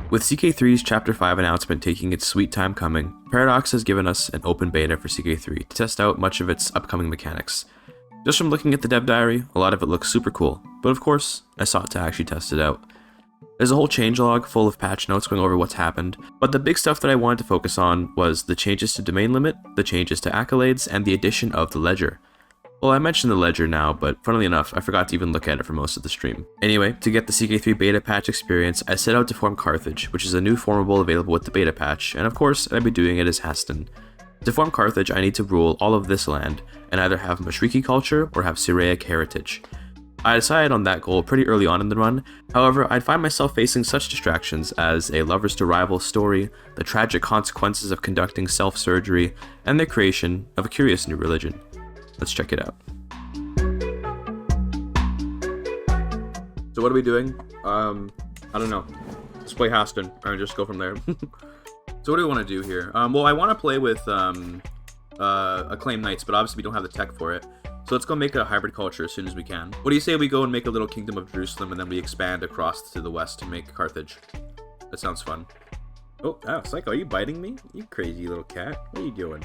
With CK3's Chapter 5 announcement taking its sweet time coming, Paradox has given us an open beta for CK3 to test out much of its upcoming mechanics. Just from looking at the dev diary, a lot of it looks super cool, but of course, I sought to actually test it out. There's a whole changelog full of patch notes going over what's happened, but the big stuff that I wanted to focus on was the changes to domain limit, the changes to accolades, and the addition of the ledger. Well, I mentioned the ledger now, but funnily enough, I forgot to even look at it for most of the stream. Anyway, to get the CK3 beta patch experience, I set out to form Carthage, which is a new formable available with the beta patch, and of course, I'd be doing it as Haston. To form Carthage, I need to rule all of this land, and either have Mashriqi culture or have Syriac heritage. I decided on that goal pretty early on in the run, however, I'd find myself facing such distractions as a lovers to rivals story, the tragic consequences of conducting self-surgery, and the creation of a curious new religion. Let's check it out. So what are we doing? I don't know. Let's play Haston, and just go from there. So what do we want to do here? Well, I want to play with Acclaimed Knights, but obviously we don't have the tech for it. So let's go make a hybrid culture as soon as we can. What do you say we go and make a little kingdom of Jerusalem, and then we expand across to the west to make Carthage? That sounds fun. Oh, Psycho, are you biting me? You crazy little cat. What are you doing?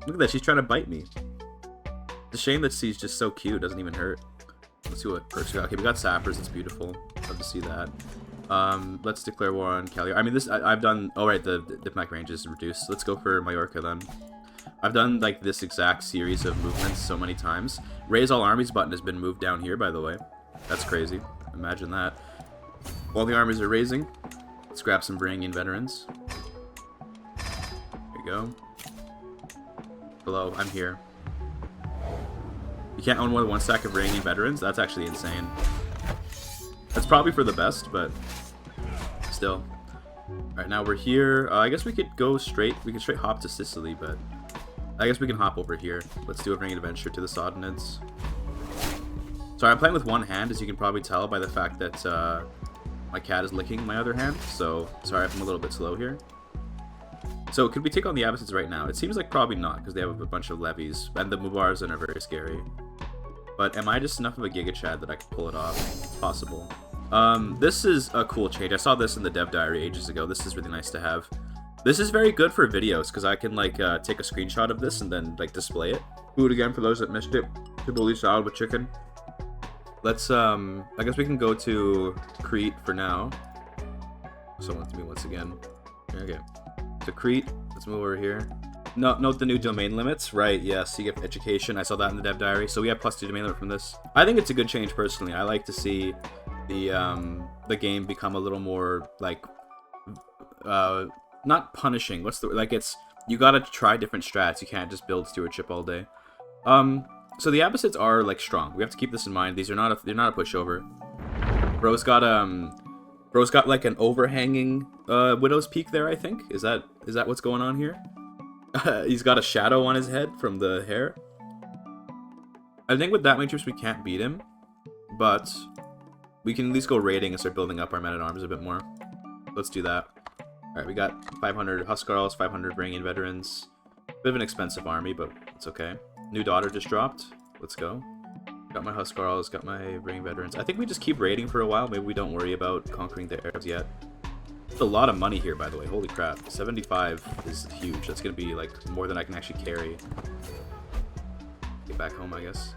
Look at that, she's trying to bite me. It's a shame that she's just so cute, doesn't even hurt. Let's see what perks we got. Okay, we got sappers, it's beautiful. Love to see that. Let's declare war on Cali. I mean, I've done... Oh, right, the diplomatic range is reduced. Let's go for Majorca then. I've done, like, this exact series of movements so many times. Raise all armies button has been moved down here, by the way. That's crazy. Imagine that. While the armies are raising, let's grab some Varangian veterans. There you go. Hello, I'm here. You can't own more than one stack of Varangian veterans? That's actually insane. That's probably for the best, but still. Alright, now we're here. I guess we could go straight. We could straight hop to Sicily, but I guess we can hop over here. Let's do a Varangian adventure to the Sodanids. Sorry, I'm playing with one hand, as you can probably tell by the fact that my cat is licking my other hand. So, sorry if I'm a little bit slow here. So, could we take on the Abbasids right now? It seems like probably not, because they have a bunch of levies, and the Mubarzan are very scary. But am I just enough of a Giga Chad that I can pull it off? It's possible. This is a cool change. I saw this in the dev diary ages ago. This is really nice to have. This is very good for videos, because I can, like, take a screenshot of this and then, like, display it. Food again for those that missed it. Tabbouleh salad with chicken. Let's, I guess we can go to Crete for now. Someone to me once again. Okay. To Crete. Let's move over here. Note the new domain limits. Right, yes, you get education. I saw that in the dev diary. So we have +2 domain limit from this. I think it's a good change personally. I like to see the game become a little more like not punishing. What's the like it's you gotta try different strats. You can't just build stewardship all day. So the Abbasids are like strong. We have to keep this in mind. They're not a pushover. Bro's got like an overhanging Widow's Peak there, I think. Is that what's going on here? He's got a shadow on his head from the hair. I think with that many troops we can't beat him, but we can at least go raiding and start building up our men-at-arms a bit more. Let's do that. Alright, we got 500 Huskarls, 500 Varangian veterans. Bit of an expensive army, but it's okay. New daughter just dropped. Let's go. Got my Huskarls, got my Varangian veterans. I think we just keep raiding for a while. Maybe we don't worry about conquering the Arabs yet. It's a lot of money here, by the way. Holy crap. 75 is huge. That's going to be, like, more than I can actually carry. Get back home, I guess.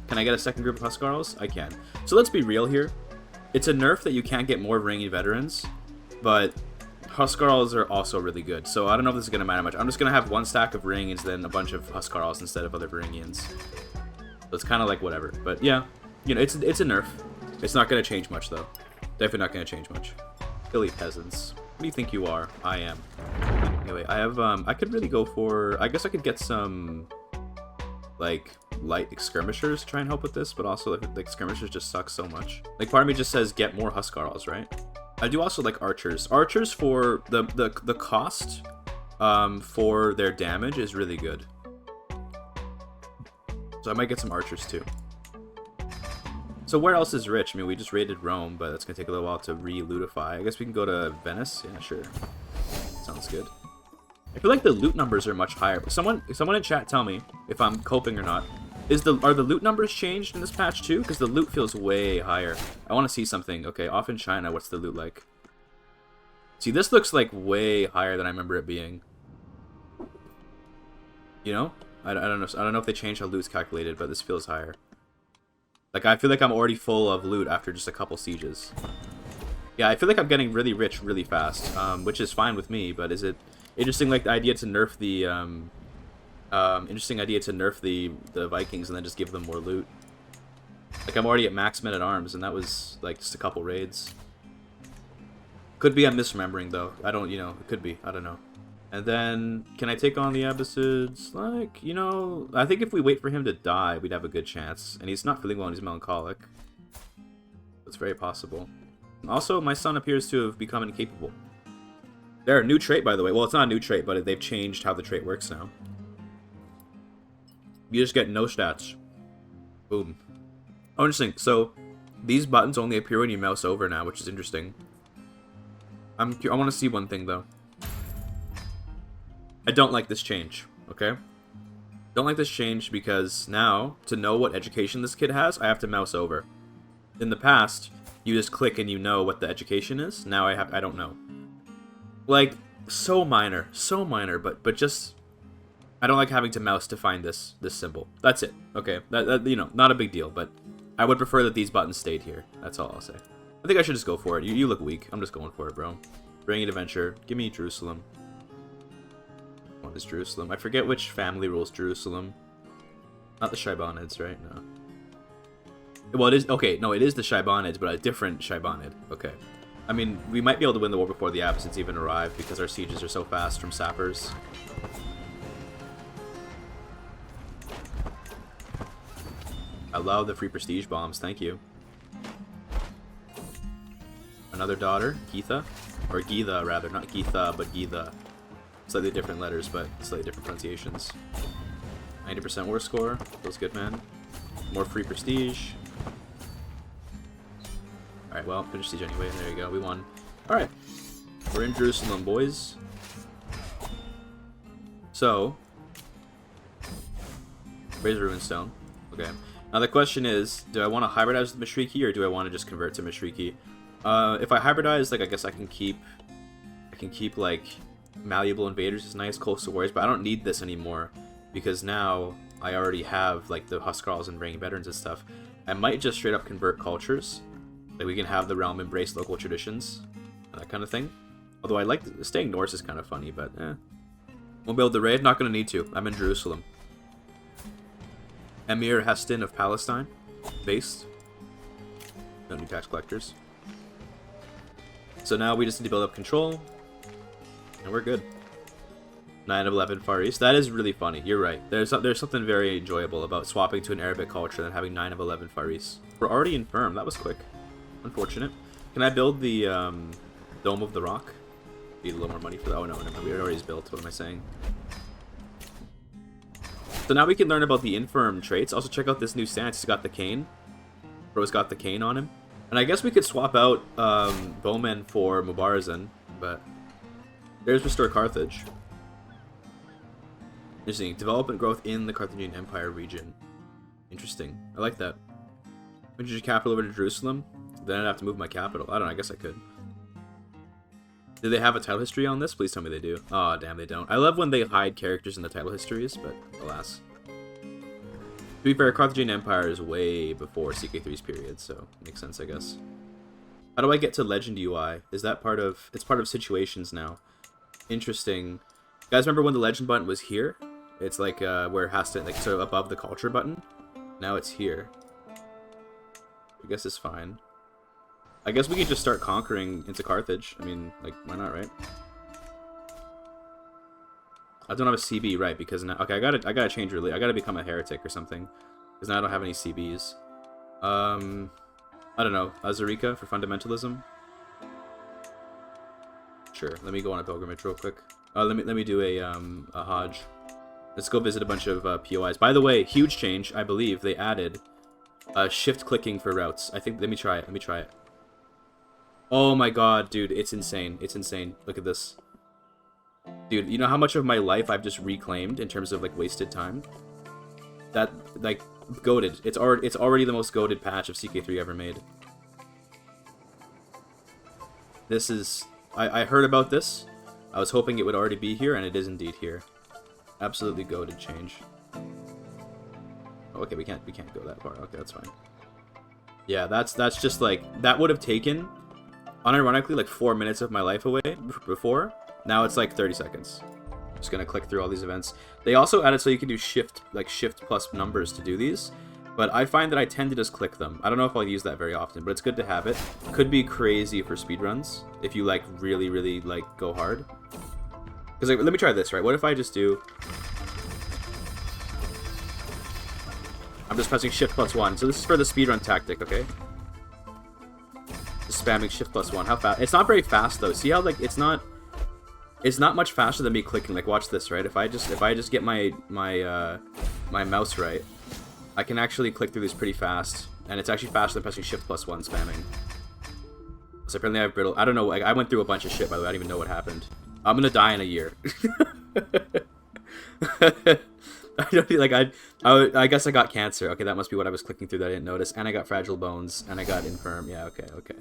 Can I get a second group of Huskarls? I can. So let's be real here. It's a nerf that you can't get more Varangian veterans, but Huskarls are also really good. So I don't know if this is going to matter much. I'm just going to have one stack of Varangians, then a bunch of Huskarls instead of other Varangians. So it's kind of like whatever. But yeah, you know, it's a nerf. It's not going to change much, though. Definitely not going to change much. Silly peasants. What do you think you are? I am. Anyway, I have, I could really go for, I guess I could get some, like, light skirmishers to try and help with this, but also, like, skirmishers just suck so much. Like, part of me just says get more Huskarls, right? I do also like archers. Archers for the cost, for their damage is really good. So I might get some archers, too. So where else is rich? I mean, we just raided Rome, but that's going to take a little while to re-lootify. I guess we can go to Venice? Yeah, sure. Sounds good. I feel like the loot numbers are much higher. Someone in chat tell me if I'm coping or not. Are the loot numbers changed in this patch too? Because the loot feels way higher. I want to see something. Okay, off in China, what's the loot like? See, this looks like way higher than I remember it being. You know? I don't know. I don't know if they changed how loot's calculated, but this feels higher. Like, I feel like I'm already full of loot after just a couple sieges. Yeah, I feel like I'm getting really rich really fast, which is fine with me, but is it interesting, like, the idea to nerf the, the Vikings and then just give them more loot? Like, I'm already at max men-at-arms, and that was, like, just a couple raids. Could be I'm misremembering, though. I don't, you know, it could be. I don't know. And then, can I take on the Abbasids? Like, you know, I think if we wait for him to die, we'd have a good chance. And he's not feeling well and he's melancholic. It's very possible. Also, my son appears to have become incapable. They're a new trait, by the way. Well, it's not a new trait, but they've changed how the trait works now. You just get no stats. Boom. Oh, interesting. So, these buttons only appear when you mouse over now, which is interesting. I want to see one thing, though. I don't like this change, okay? Don't like this change because now, to know what education this kid has, I have to mouse over. In the past, you just click and you know what the education is. Now I don't know. Like, so minor, but just... I don't like having to mouse to find this symbol. That's it, okay? That, you know, not a big deal, but I would prefer that these buttons stayed here. That's all I'll say. I think I should just go for it. You look weak. I'm just going for it, bro. Bring it adventure. Give me Jerusalem. What is Jerusalem? I forget which family rules Jerusalem. Not the Shaibanids, right? No. Well, it is... Okay, no, it is the Shaibanids, but a different Shaibanid. Okay. I mean, we might be able to win the war before the Abbasids even arrive, because our sieges are so fast from sappers. I love the free prestige bombs. Thank you. Another daughter, Geetha. Or Geetha, rather. Not Geetha, but Geetha. Slightly different letters, but slightly different pronunciations. 90% war score. Feels good, man. More free prestige. Alright, well, finish siege anyway, and there you go. We won. Alright. We're in Jerusalem, boys. So. Raise Ruin Stone. Okay. Now the question is, do I want to hybridize with Mashriqi, or do I want to just convert to Mashriqi? If I hybridize, like, I guess I can keep, like, malleable invaders is nice, coastal warriors, but I don't need this anymore, because now I already have, like, the Huskarls and Reigning Veterans and stuff. I might just straight up convert cultures. Like, we can have the realm embrace local traditions, and that kind of thing. Although I like, staying Norse is kind of funny, but Won't build the raid, not gonna need to. I'm in Jerusalem. Emir Heston of Palestine, based. No new tax collectors. So now we just need to build up control, and we're good. 9 of 11 Far East. That is really funny. You're right. There's something very enjoyable about swapping to an Arabic culture and having 9 of 11 Far East. We're already infirm. That was quick. Unfortunate. Can I build the Dome of the Rock? Need a little more money for that. Oh no, we already built. What am I saying? So now we can learn about the infirm traits. Also check out this new stance. He's got the cane. Bro's got the cane on him. And I guess we could swap out Bowmen for Mubarazan, but there's Restore Carthage. Interesting. Development growth in the Carthaginian Empire region. Interesting. I like that. Change your capital over to Jerusalem? Then I'd have to move my capital. I don't know. I guess I could. Do they have a title history on this? Please tell me they do. Oh, damn, they don't. I love when they hide characters in the title histories, but alas. To be fair, Carthaginian Empire is way before CK3's period, so makes sense, I guess. How do I get to Legend UI? Is that part of... It's part of Situations now. Interesting. You guys remember when the Legend button was here? It's like where it has to, like, sort of above the Culture button. Now it's here. I guess it's fine. I guess we could just start conquering into Carthage. I mean, like, why not, right? I don't have a CB, right? Because now, okay, I gotta change really. I gotta become a heretic or something, because now I don't have any CBs. I don't know. Azarika for fundamentalism. Sure. Let me go on a pilgrimage real quick. Let me do a Hajj. Let's go visit a bunch of POIs. By the way, huge change. I believe they added shift clicking for routes. I think. Let me try it. Let me try it. Oh my god, dude, it's insane. It's insane. Look at this. Dude, you know how much of my life I've just reclaimed in terms of, like, wasted time? That, like, goated. It's already the most goated patch of CK3 ever made. This is I heard about this. I was hoping it would already be here, and it is indeed here. Absolutely goated change. Okay, we can't go that far. Okay, that's fine. Yeah, that's just like, that would have taken, unironically, like 4 minutes of my life away before. Now it's like 30 seconds. Just gonna click through all these events. They also added so you can do shift plus numbers to do these, but I find that I tend to just click them. I don't know if I'll use that very often, but it's good to have it. Could be crazy for speedruns if you like really like go hard. Because like, let me try this, right? What if I just do... I'm just pressing shift plus 1. So this is for the speedrun tactic, okay? Just spamming shift plus 1. How fast? It's not very fast though. See how like it's not much faster than me clicking. Like watch this, right? If I just get my mouse right, I can actually click through these pretty fast, and it's actually faster than pressing shift plus 1 spamming. So apparently I have brittle. I don't know. Like, I went through a bunch of shit by the way. I don't even know what happened. I'm gonna die in a year. I don't feel like I guess I got cancer. Okay, that must be what I was clicking through that I didn't notice. And I got fragile bones, and I got infirm. Yeah, okay.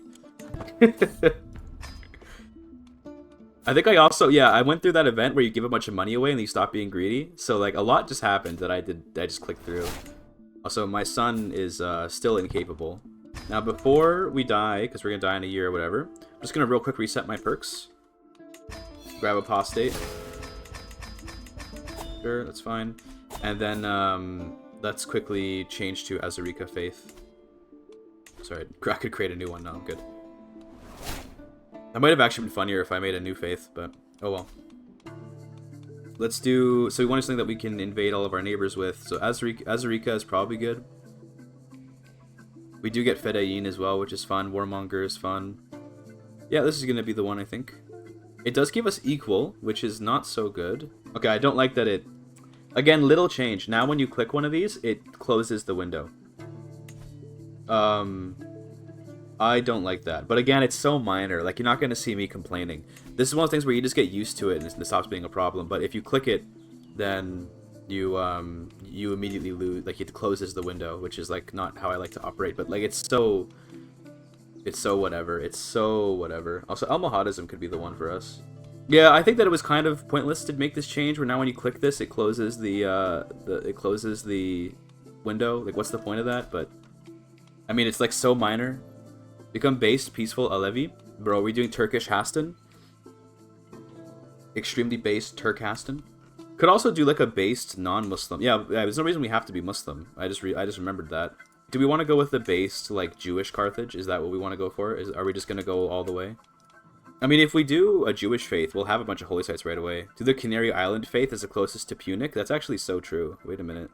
I think I also, yeah, I went through that event where you give a bunch of money away and you stop being greedy. So like a lot just happened that I just clicked through. Also, my son is still incapable. Now before we die, because we're gonna die in a year or whatever, I'm just gonna real quick reset my perks. Grab apostate. Sure, that's fine. And then let's quickly change to Azarika Faith. Sorry, I could create a new one. No, I'm good. That might have actually been funnier if I made a new faith, but oh well. Let's do... So we want something that we can invade all of our neighbors with. So Azarika is probably good. We do get Fedayeen as well, which is fun. Warmonger is fun. Yeah, this is going to be the one, I think. It does give us equal, which is not so good. Okay, I don't like that it... Again, little change. Now when you click one of these, it closes the window. I don't like that. But again, it's so minor. Like, you're not going to see me complaining. This is one of those things where you just get used to it and it stops being a problem. But if you click it, then you immediately lose. Like, it closes the window, which is, like, not how I like to operate. But, like, it's so whatever. It's so whatever. Also, Almohadism could be the one for us. Yeah, I think that it was kind of pointless to make this change, where now when you click this, it closes the window. Like, what's the point of that? But, I mean, it's, like, so minor. Become based, peaceful, Alevi. Bro, are we doing Turkish Haston? Extremely based Turk Haston. Could also do like a based non-Muslim. Yeah, there's no reason we have to be Muslim. I just remembered that. Do we want to go with the based like Jewish Carthage? Is that what we want to go for? Are we just gonna go all the way? I mean, if we do a Jewish faith, we'll have a bunch of holy sites right away. Do the Canary Island faith is the closest to Punic? That's actually so true. Wait a minute.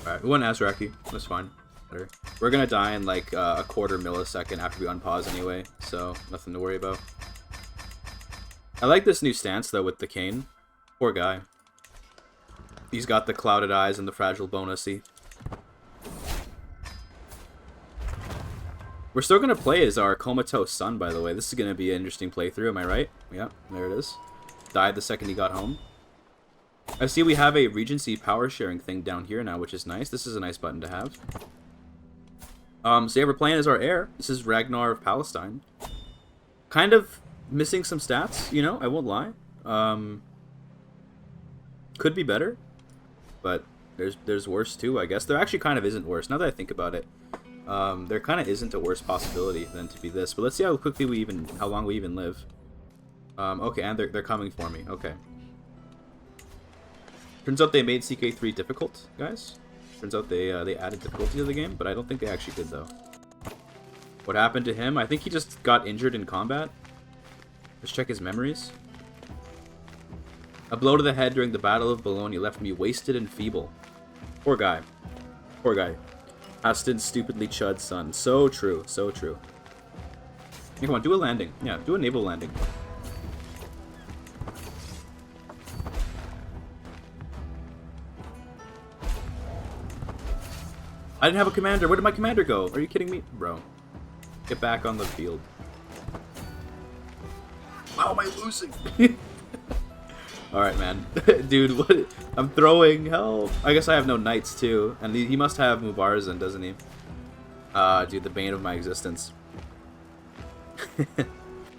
Alright, we went Azraki. That's fine. Better. We're gonna die in like a quarter millisecond after we unpause anyway, so nothing to worry about. I like this new stance though with the cane. Poor guy. He's got the clouded eyes and the fragile bonusy. We're still gonna play as our comatose son, by the way. This is gonna be an interesting playthrough, am I right? Yeah, there it is. Died the second he got home. I see we have a Regency power sharing thing down here now, which is nice. This is a nice button to have. So yeah, we're playing as our heir. This is Ragnar of Palestine. Kind of missing some stats, you know, I won't lie. Could be better, but there's worse too, I guess. There actually kind of isn't worse, now that I think about it. There kind of isn't a worse possibility than to be this, but let's see how long we even live. Okay, and they're coming for me, okay. Turns out they made CK3 difficult, guys. Turns out they added difficulty to the game, but I don't think they actually did, though. What happened to him? I think he just got injured in combat. Let's check his memories. A blow to the head during the Battle of Bologna left me wasted and feeble. Poor guy. Poor guy. Aston's stupidly chud son. So true. So true. Hey, come on, do a landing. Yeah, do a naval landing. I didn't have a commander. Where did my commander go? Are you kidding me? Bro. Get back on the field. How am I losing? Alright, man. Dude, what? I'm throwing. Help. I guess I have no knights, too. And he must have Mubarazan, doesn't he? Dude, the bane of my existence.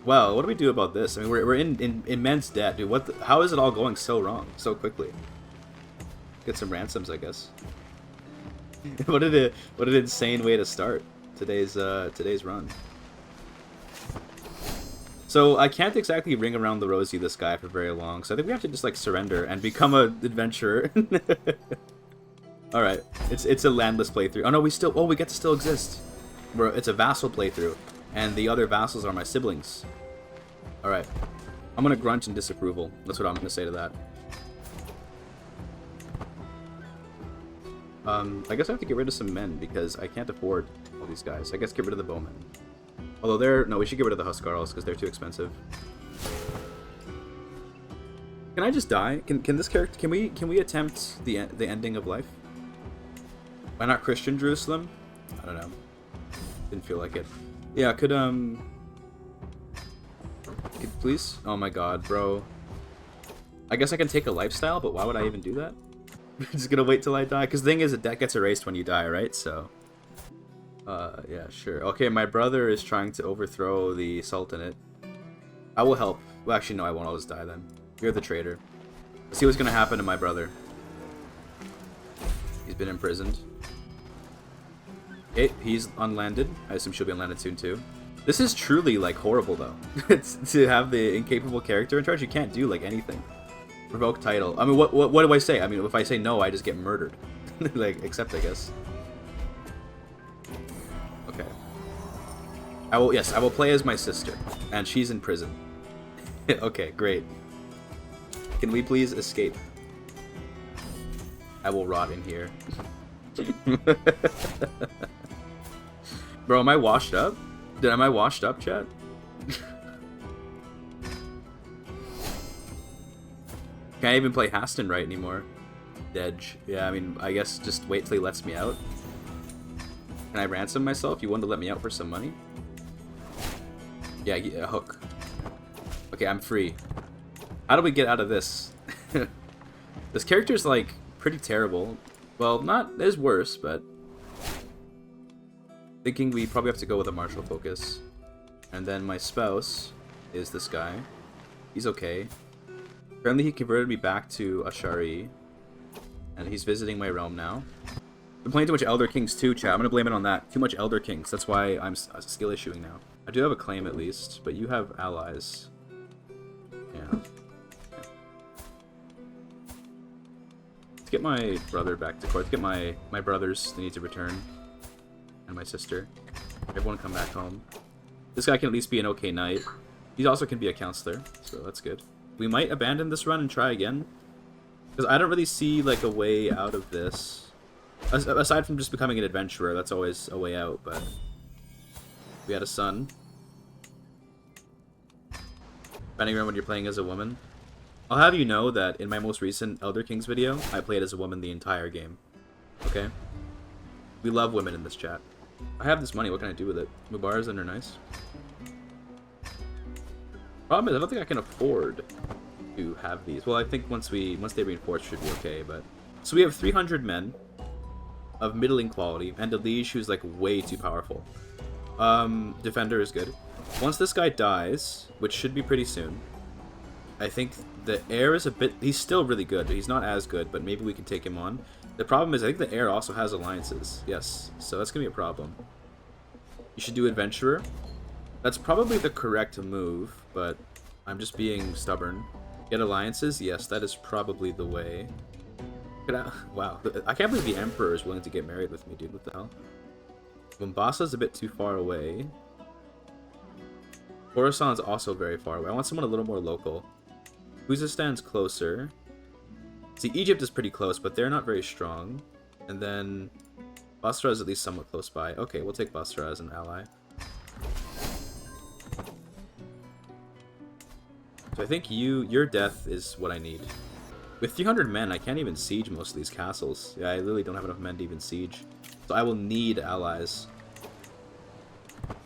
Well, what do we do about this? I mean, we're in immense debt, dude. How is it all going so wrong so quickly? Get some ransoms, I guess. what an insane way to start today's run. So I can't exactly ring around the rosy this guy for very long, so I think we have to just like surrender and become an adventurer. All right, it's a landless playthrough. Oh no, we get to still exist. It's a vassal playthrough, and the other vassals are my siblings. All right, I'm gonna grunt in disapproval. That's what I'm gonna say to that. I guess I have to get rid of some men because I can't afford all these guys. I guess get rid of the bowmen. Although no, we should get rid of the Huskarls because they're too expensive. Can I just die? Can this character? Can we attempt the ending of life? Why not Christian Jerusalem? I don't know. Didn't feel like it. Yeah, could please? Oh my god, bro. I guess I can take a lifestyle, but why would I even do that? I'm just gonna wait till I die. Because the thing is, a debt gets erased when you die, right? So. Yeah, sure. Okay, my brother is trying to overthrow the Sultanate. I will help. Well, actually, no, I won't. I'll just die then. You're the traitor. Let's see what's gonna happen to my brother. He's been imprisoned. Okay, he's unlanded. I assume she'll be unlanded soon, too. This is truly, like, horrible, though. To have the incapable character in charge, you can't do, like, anything. Revoke title. I mean, what do I say? I mean, if I say no, I just get murdered. Like, accept, I guess. Okay. I will play as my sister, and she's in prison. Okay, great. Can we please escape? I will rot in here. Bro, am I washed up? Am I washed up, chat? Can't even play Haston right anymore. Dedge. Yeah, I mean, I guess just wait till he lets me out. Can I ransom myself? You want to let me out for some money? Yeah, a hook. Okay, I'm free. How do we get out of this? This character's, like, pretty terrible. Well, not as worse, but... Thinking we probably have to go with a martial focus. And then my spouse is this guy. He's okay. Apparently he converted me back to Ashari. And he's visiting my realm now. I'm playing too much Elder Kings too, chat. I'm gonna blame it on that. Too much Elder Kings. That's why I'm skill issuing now. I do have a claim at least, but you have allies. Yeah. Let's get my brother back to court. Let's get my brothers. They need to return. And my sister. Everyone come back home. This guy can at least be an okay knight. He also can be a counselor, so that's good. We might abandon this run and try again. Because I don't really see, like, a way out of this. Aside from just becoming an adventurer, that's always a way out, but... We had a son. Depending on when you're playing as a woman. I'll have you know that in my most recent Elder Kings video, I played as a woman the entire game. Okay? We love women in this chat. I have this money, what can I do with it? Mubarak's are nice. Problem is, I don't think I can afford to have these. Well, I think once they reinforce, should be okay, but... So we have 300 men of middling quality, and a liege who's, like, way too powerful. Defender is good. Once this guy dies, which should be pretty soon, I think the heir is a bit... He's still really good. He's not as good, but maybe we can take him on. The problem is, I think the heir also has alliances. Yes, so that's going to be a problem. You should do Adventurer. That's probably the correct move, but I'm just being stubborn. Get alliances? Yes, that is probably the way. Wow, I can't believe the Emperor is willing to get married with me, dude. What the hell? Mombasa's a bit too far away. Khorasan's also very far away. I want someone a little more local. Khuzastan's closer. See, Egypt is pretty close, but they're not very strong. And then Basra is at least somewhat close by. Okay, we'll take Basra as an ally. So I think your death is what I need. With 300 men, I can't even siege most of these castles. Yeah, I literally don't have enough men to even siege. So I will need allies.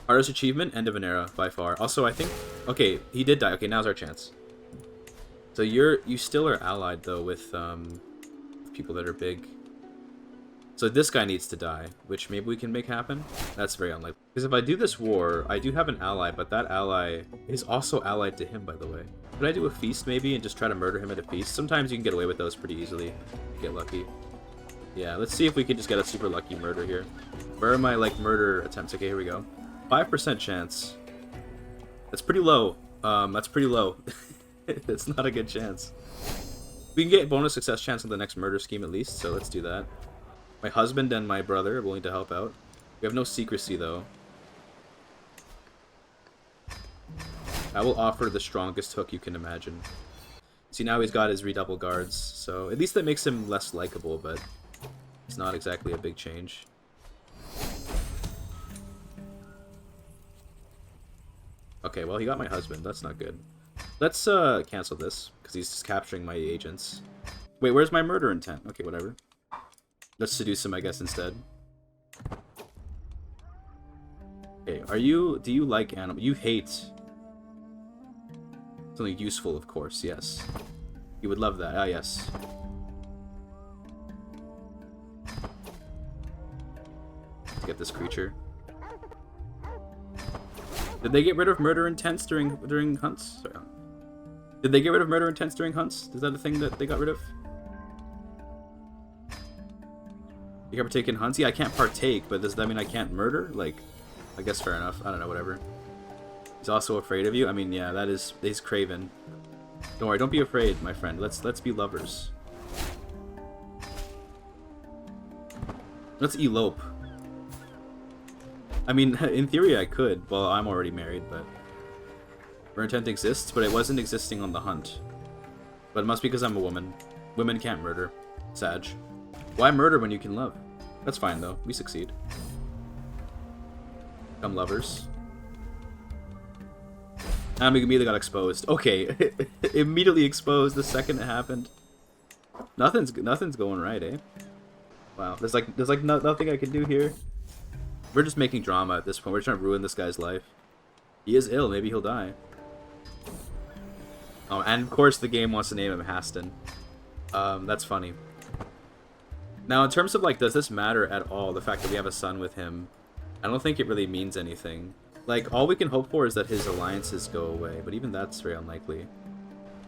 Hardest achievement, end of an era, by far. Also, I think... Okay, he did die. Okay, now's our chance. So you still are allied, though, with people that are big. So this guy needs to die, which maybe we can make happen. That's very unlikely. Because if I do this war, I do have an ally, but that ally is also allied to him, by the way. Could I do a feast maybe and just try to murder him at a feast? Sometimes you can get away with those pretty easily. Get lucky. Yeah, let's see if we can just get a super lucky murder here. Where are my, like, murder attempts? Okay, here we go. 5% chance. That's pretty low. That's pretty low. It's not a good chance. We can get bonus success chance on the next murder scheme at least, so let's do that. My husband and my brother are willing to help out. We have no secrecy, though. I will offer the strongest hook you can imagine. See, now he's got his redouble guards, so at least that makes him less likable, but it's not exactly a big change. Okay, well, he got my husband. That's not good. Let's cancel this, because he's just capturing my agents. Wait, where's my murder intent? Okay, whatever. Let's seduce him, I guess, instead. Okay, do you like animal? You hate something useful, of course, yes. You would love that, ah, yes. Let's get this creature. Did they get rid of murder intents during hunts? Sorry. Did they get rid of murder intents during hunts? Is that a thing that they got rid of? You can partake in hunts? Yeah, I can't partake, but does that mean I can't murder? Like, I guess fair enough. I don't know, whatever. He's also afraid of you? I mean, yeah, he's craven. Don't worry, don't be afraid, my friend. Let's be lovers. Let's elope. I mean, in theory I could. Well, I'm already married, but... Murder intent exists, but it wasn't existing on the hunt. But it must be because I'm a woman. Women can't murder. Sag. Why murder when you can love? That's fine, though. We succeed. Become lovers. And we immediately got exposed. Okay. Immediately exposed the second it happened. Nothing's going right, eh? Wow. There's nothing I can do here. We're just making drama at this point. We're trying to ruin this guy's life. He is ill. Maybe he'll die. Oh, and of course the game wants to name him Haston. That's funny. Now, in terms of, like, does this matter at all, the fact that we have a son with him? I don't think it really means anything. Like, all we can hope for is that his alliances go away, but even that's very unlikely.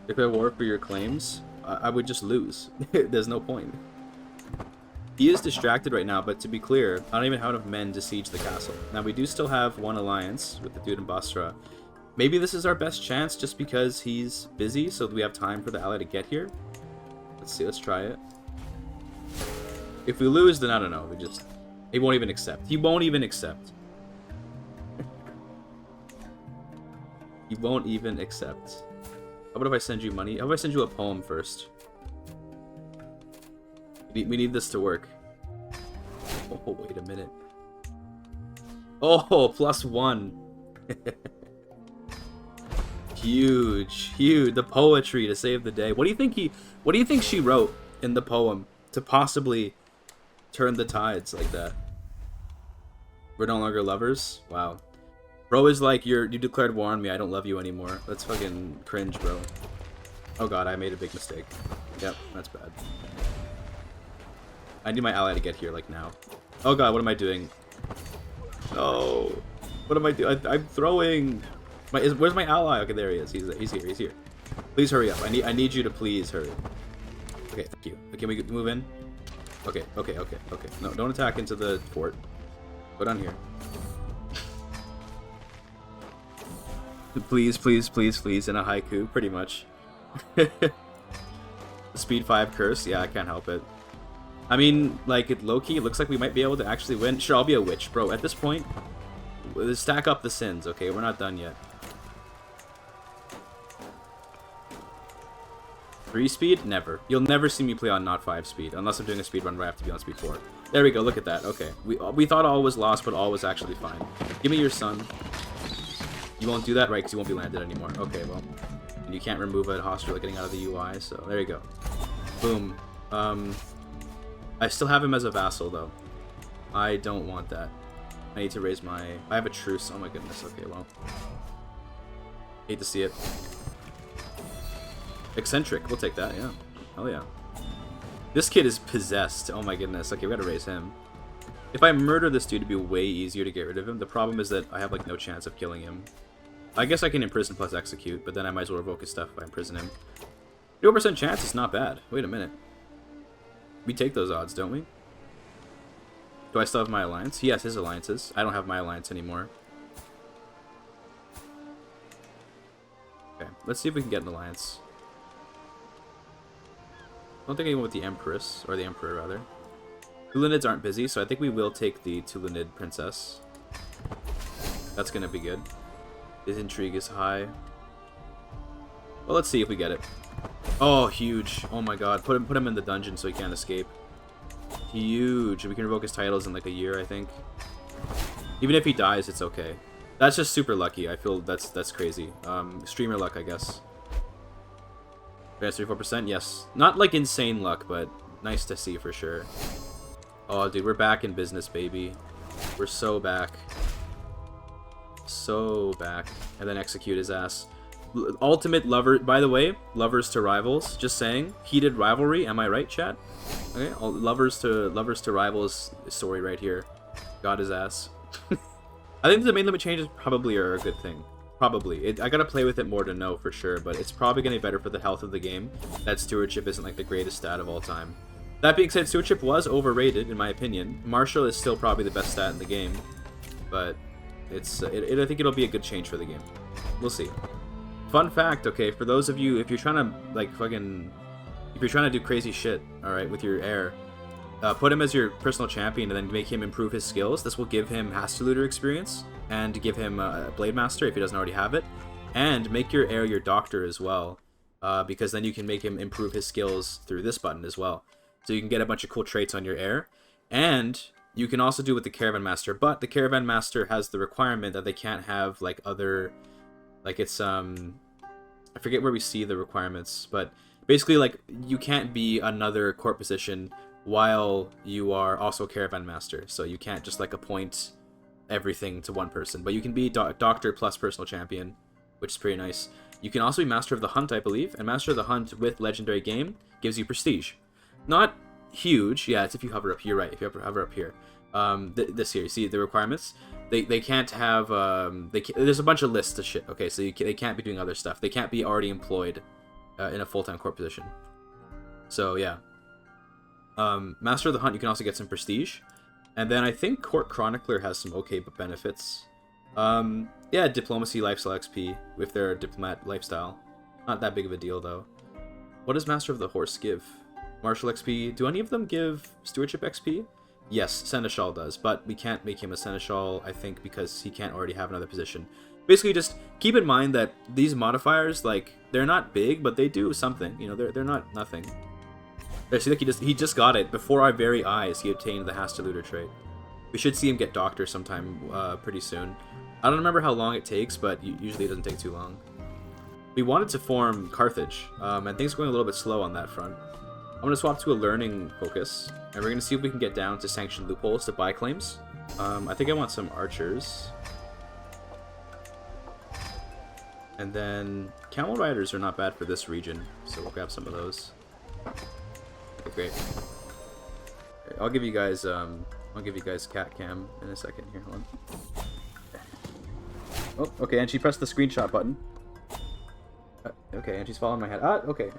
Declare war for your claims? I would just lose. There's no point. He is distracted right now, but to be clear, I don't even have enough men to siege the castle. Now, we do still have one alliance with the dude in Basra. Maybe this is our best chance just because he's busy, so we have time for the ally to get here. Let's see, let's try it. If we lose, then I don't know. He won't even accept. He won't even accept. He won't even accept. How about if I send you money? How about if I send you a poem first? We need this to work. Oh, wait a minute. Oh, +1. Huge, huge. The poetry to save the day. What do you think she wrote in the poem to possibly turn the tides like that? We're no longer lovers? Wow. Bro is like, you declared war on me, I don't love you anymore. That's fucking cringe, bro. Oh god, I made a big mistake. Yep, that's bad. I need my ally to get here, like, now. Oh god, what am I doing? No. What am I doing? I'm throwing. Where's my ally? Okay, there he is. He's here. Please hurry up. I need you to please hurry. Okay, thank you. Can we move in? Okay. No, don't attack into the fort. Go down here. Please, in a haiku, pretty much. Speed 5 curse? Yeah, I can't help it. I mean, like, low-key, it looks like we might be able to actually win. Sure, I'll be a witch. Bro, at this point, stack up the sins, okay? We're not done yet. 3 speed? Never. You'll never see me play on not 5 speed, unless I'm doing a speed run where I have to be on speed 4. There we go, look at that. Okay. We thought all was lost, but all was actually fine. Give me your son. You won't do that, right? Because you won't be landed anymore. Okay, well. And you can't remove a hostile getting out of the UI, so there you go. Boom. I still have him as a vassal, though. I don't want that. I need to raise my... I have a truce. Oh my goodness. Okay, well. Hate to see it. Eccentric. We'll take that, yeah. Hell yeah. This kid is possessed. Oh my goodness. Okay, we gotta raise him. If I murder this dude, it'd be way easier to get rid of him. The problem is that I have, like, no chance of killing him. I guess I can imprison plus execute, but then I might as well revoke his stuff if I imprison him. 0% chance is not bad. Wait a minute. We take those odds, don't we? Do I still have my alliance? He has his alliances. I don't have my alliance anymore. Okay, let's see if we can get an alliance. I don't think anyone with the Empress, or the Emperor, rather. Tulanids aren't busy, so I think we will take the Tulanid Princess. That's gonna be good. His intrigue is high. Well, let's see if we get it. Oh, huge. Oh my god. Put him in the dungeon so he can't escape. Huge. We can revoke his titles in like a year, I think. Even if he dies, it's okay. That's just super lucky. I feel that's crazy. Streamer luck, I guess. Advance 34%, yes. Not like insane luck, but nice to see for sure. Oh, dude, we're back in business, baby. We're so back. So back. And then execute his ass. Ultimate lover, by the way, lovers to rivals. Just saying, heated rivalry. Am I right, chat? Okay, lovers to rivals story right here. Got his ass. I think the main limit changes probably are a good thing. Probably. I gotta play with it more to know for sure, but it's probably gonna be better for the health of the game. That stewardship isn't like the greatest stat of all time. That being said, stewardship was overrated in my opinion. Martial is still probably the best stat in the game, but it's I think it'll be a good change for the game. We'll see. Fun fact, okay, for those of you, if you're trying to like if you're trying to do crazy shit, all right, with your heir, put him as your personal champion and then make him improve his skills. This will give him Hastuluder experience and give him Blade Master if he doesn't already have it, and make your heir your doctor as well, because then you can make him improve his skills through this button as well. So you can get a bunch of cool traits on your heir, and you can also do it with the Caravan Master, but the Caravan Master has the requirement that they can't have like other, like it's I forget where we see the requirements, but basically like you can't be another court position while you are also Caravan Master, so you can't just like appoint everything to one person, but you can be doctor plus personal champion, which is pretty nice. You can also be Master of the Hunt, I believe, and Master of the Hunt with Legendary Game gives you prestige. Not huge, yeah, it's if you hover up here, right, if you hover up here. This here, you see the requirements? They can't have, there's a bunch of lists of shit, okay, so they can't be doing other stuff. They can't be already employed in a full-time court position. So, yeah. Master of the Hunt, you can also get some prestige. And then I think Court Chronicler has some okay benefits. Yeah, Diplomacy Lifestyle XP with their Diplomat lifestyle. Not that big of a deal, though. What does Master of the Horse give? Martial XP. Do any of them give Stewardship XP? Yes, Seneschal does, but we can't make him a Seneschal, I think, because he can't already have another position. Basically, just keep in mind that these modifiers, like, they're not big, but they do something. You know, they're not nothing. There, see, like he just got it before our very eyes. He obtained the Hastuluder trait. We should see him get Doctor sometime pretty soon. I don't remember how long it takes, but usually it doesn't take too long. We wanted to form Carthage, and things are going a little bit slow on that front. I'm going to swap to a learning focus, and we're going to see if we can get down to sanctioned loopholes to buy claims. I think I want some archers. And then camel riders are not bad for this region, so we'll grab some of those. Okay, great. Okay, I'll give you guys cat cam in a second here. Hold on. Oh, okay, and she pressed the screenshot button. Okay, and she's following my head. Ah, okay.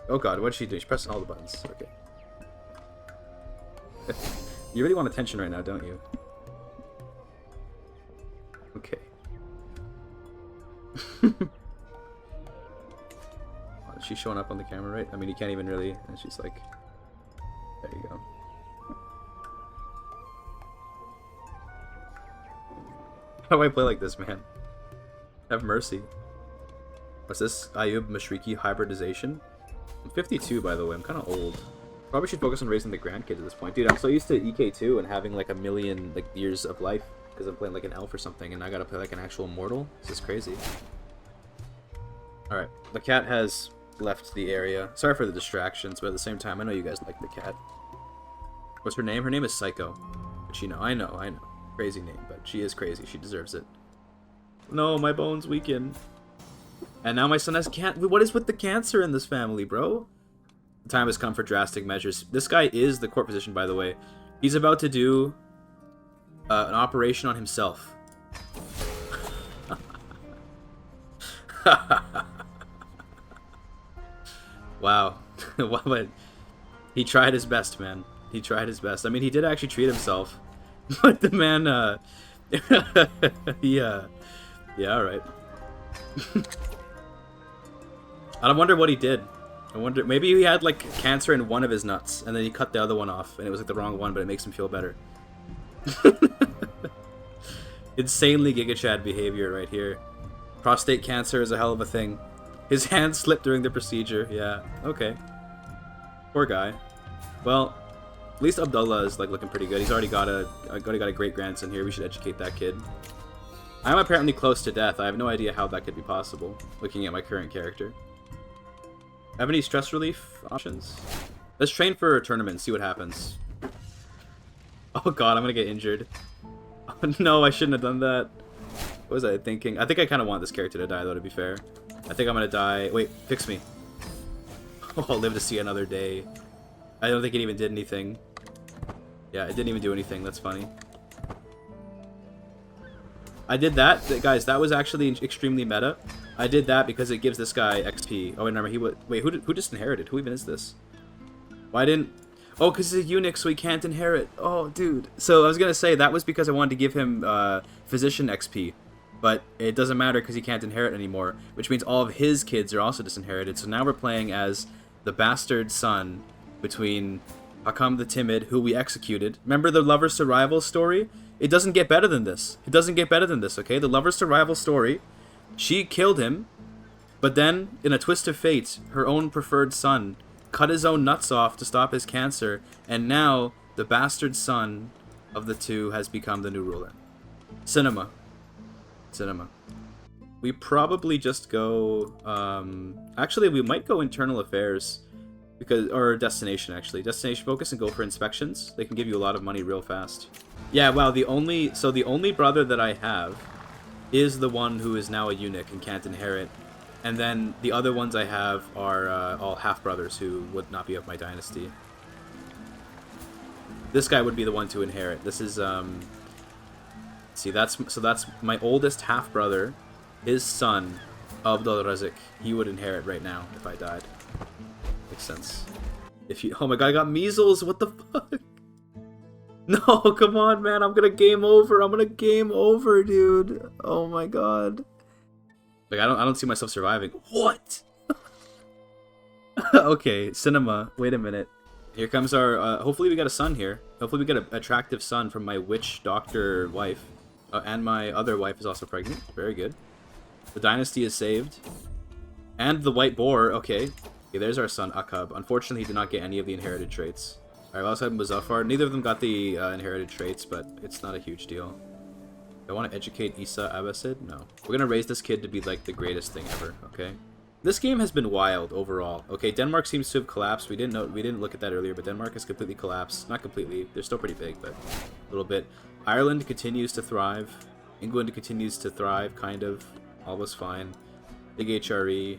Oh god, what did she do? She's pressing all the buttons. Okay. You really want attention right now, don't you? Okay. She's showing up on the camera, right? I mean, you can't even really... And she's like... There you go. How do I play like this, man? Have mercy. What's this? Ayub Mashriqi hybridization? I'm 52, by the way. I'm kind of old. Probably should focus on raising the grandkids at this point. Dude, I'm so used to EK2 and having like a million like years of life because I'm playing like an elf or something, and I gotta play like an actual mortal. This is crazy. Alright, the cat has left the area. Sorry for the distractions, but at the same time, I know you guys like the cat. What's her name? Her name is Psycho. But I know. Crazy name, but she is crazy. She deserves it. No, my bones weaken. And now my son has what is with the cancer in this family, bro? Time has come for drastic measures. This guy is the court physician, by the way. He's about to do an operation on himself. Wow. But he tried his best, man. He tried his best. I mean, he did actually treat himself. But the man, yeah, alright. I wonder what he did. I wonder, maybe he had, like, cancer in one of his nuts, and then he cut the other one off, and it was, like, the wrong one, but it makes him feel better. Insanely Giga Chad behavior right here. Prostate cancer is a hell of a thing. His hand slipped during the procedure. Yeah, okay. Poor guy. Well, at least Abdullah is like looking pretty good. He's already got a great grandson here. We should educate that kid. I'm apparently close to death. I have no idea how that could be possible, looking at my current character. Have any stress relief options? Let's train for a tournament and see what happens. Oh god, I'm gonna get injured. Oh, no, I shouldn't have done that. What was I thinking? I think I kind of want this character to die, though, to be fair. I think I'm gonna die. Wait, fix me. Oh, I'll live to see another day. I don't think it even did anything. Yeah, it didn't even do anything. That's funny. I did that. Guys, that was actually extremely meta. I did that because it gives this guy XP. Oh, remember, he would... Wait, who just inherited? Who even is this? Why didn't... Oh, because he's a eunuch, so he can't inherit. Oh, dude. So I was going to say, that was because I wanted to give him physician XP. But it doesn't matter because he can't inherit anymore, which means all of his kids are also disinherited. So now we're playing as the bastard son between Hakam the Timid, who we executed. Remember the Lovers to Rivals story? It doesn't get better than this. It doesn't get better than this, okay? The Lovers to Rivals story, she killed him, but then, in a twist of fate, her own preferred son cut his own nuts off to stop his cancer, and now the bastard son of the two has become the new ruler. Cinema. We probably just go, actually we might go internal affairs, because, or destination actually. Destination focus and go for inspections. They can give you a lot of money real fast. Yeah, wow, the only brother that I have is the one who is now a eunuch and can't inherit. And then the other ones I have are all half-brothers who would not be of my dynasty. This guy would be the one to inherit. This is, see, that's my oldest half-brother, his son, Abdul Razik. He would inherit right now if I died. Makes sense. If you... Oh my god, I got measles! What the fuck? No, come on, man. I'm gonna game over. I'm gonna game over, dude. Oh my god. Like, I don't see myself surviving. What? Okay, cinema. Wait a minute. Here comes our... hopefully we got a son here. Hopefully we get an attractive son from my witch doctor wife. And my other wife is also pregnant. Very good. The dynasty is saved. And the white boar. Okay. Okay, there's our son, Akab. Unfortunately, he did not get any of the inherited traits. Alright, we also have Muzaffar. Neither of them got the inherited traits, but it's not a huge deal. Do I want to educate Isa Abbasid? No. We're gonna raise this kid to be, like, the greatest thing ever, okay? This game has been wild, overall. Okay, Denmark seems to have collapsed. We didn't look at that earlier, but Denmark has completely collapsed. Not completely. They're still pretty big, but a little bit. Ireland continues to thrive. England continues to thrive, kind of. All was fine. Big HRE.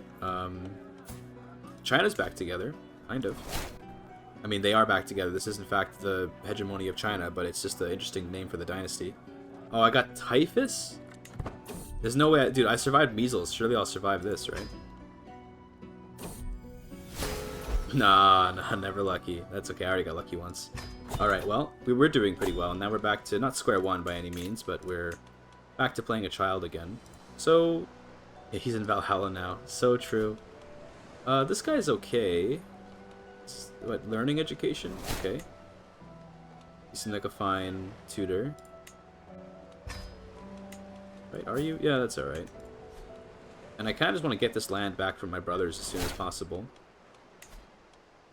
China's back together, kind of. I mean, they are back together. This is, in fact, the hegemony of China, but it's just an interesting name for the dynasty. Oh, I got typhus? There's no way... Dude, I survived measles. Surely I'll survive this, right? Nah, never lucky. That's okay. I already got lucky once. Alright, well, we were doing pretty well, and now we're back to... Not square one by any means, but we're back to playing a child again. So... Yeah, he's in Valhalla now. So true. This guy's okay. What, learning education? Okay. You seem like a fine tutor. Right, are you? Yeah, that's alright. And I kind of just want to get this land back from my brothers as soon as possible.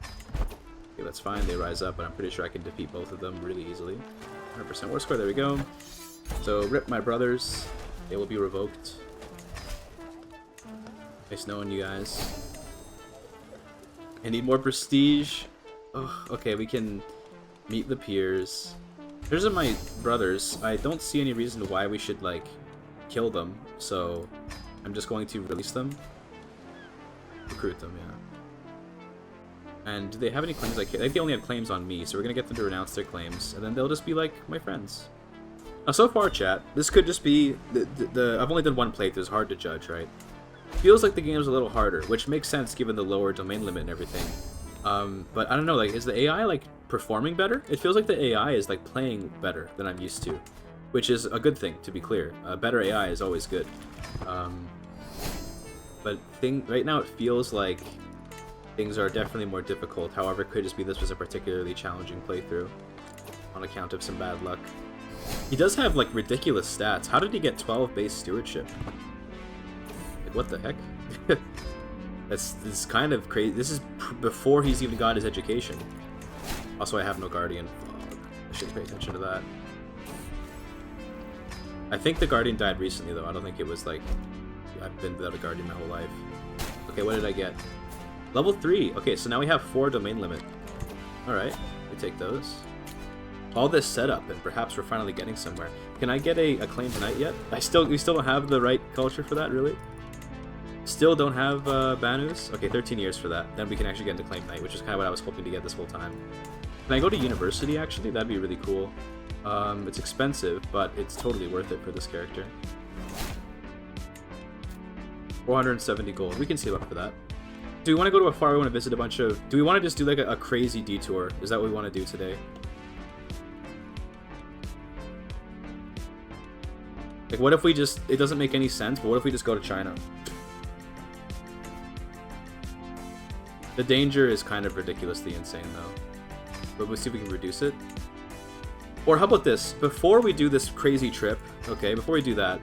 Okay, that's fine. They rise up, but I'm pretty sure I can defeat both of them really easily. 100% war score, there we go. So, rip my brothers. They will be revoked. Nice knowing you guys. I need more prestige. Oh, okay, we can meet the peers. Those are my brothers. I don't see any reason why we should, like, kill them. So, I'm just going to release them. Recruit them, yeah. And do they have any claims? Like they only have claims on me, so we're gonna get them to renounce their claims, and then they'll just be like my friends. Now, so far, chat, this could just be I've only done one playthrough. It's hard to judge, right? Feels like the game's a little harder, which makes sense given the lower domain limit and everything. But I don't know, like, is the AI like performing better? It feels like the AI is like playing better than I'm used to, which is a good thing, to be clear. Better AI is always good. But right now it feels like things are definitely more difficult. However, it could just be this was a particularly challenging playthrough on account of some bad luck. He does have like ridiculous stats. How did he get 12 base stewardship? Like, what the heck? This is kind of crazy. This is before he's even got his education. Also, I have no guardian. Oh, I should pay attention to that. I think the guardian died recently, though. I don't think it was like I've been without a guardian my whole life. Okay, what did I get? Level 3. Okay, so now we have 4 domain limit. Alright, we take those. All this setup, and perhaps we're finally getting somewhere. Can I get a acclaimed knight yet? We still don't have the right culture for that, really? Still don't have Banus? Okay, 13 years for that. Then we can actually get an acclaimed knight, which is kind of what I was hoping to get this whole time. Can I go to university, actually? That'd be really cool. It's expensive, but it's totally worth it for this character. 470 gold. We can save up for that. Do we want to go to a far? We want to visit a bunch of... Do we want to just do like a crazy detour? Is that what we want to do today? Like, what if we just... It doesn't make any sense, but what if we just go to China? The danger is kind of ridiculously insane, though. But we'll see if we can reduce it. Or how about this? Before we do this crazy trip, okay, before we do that,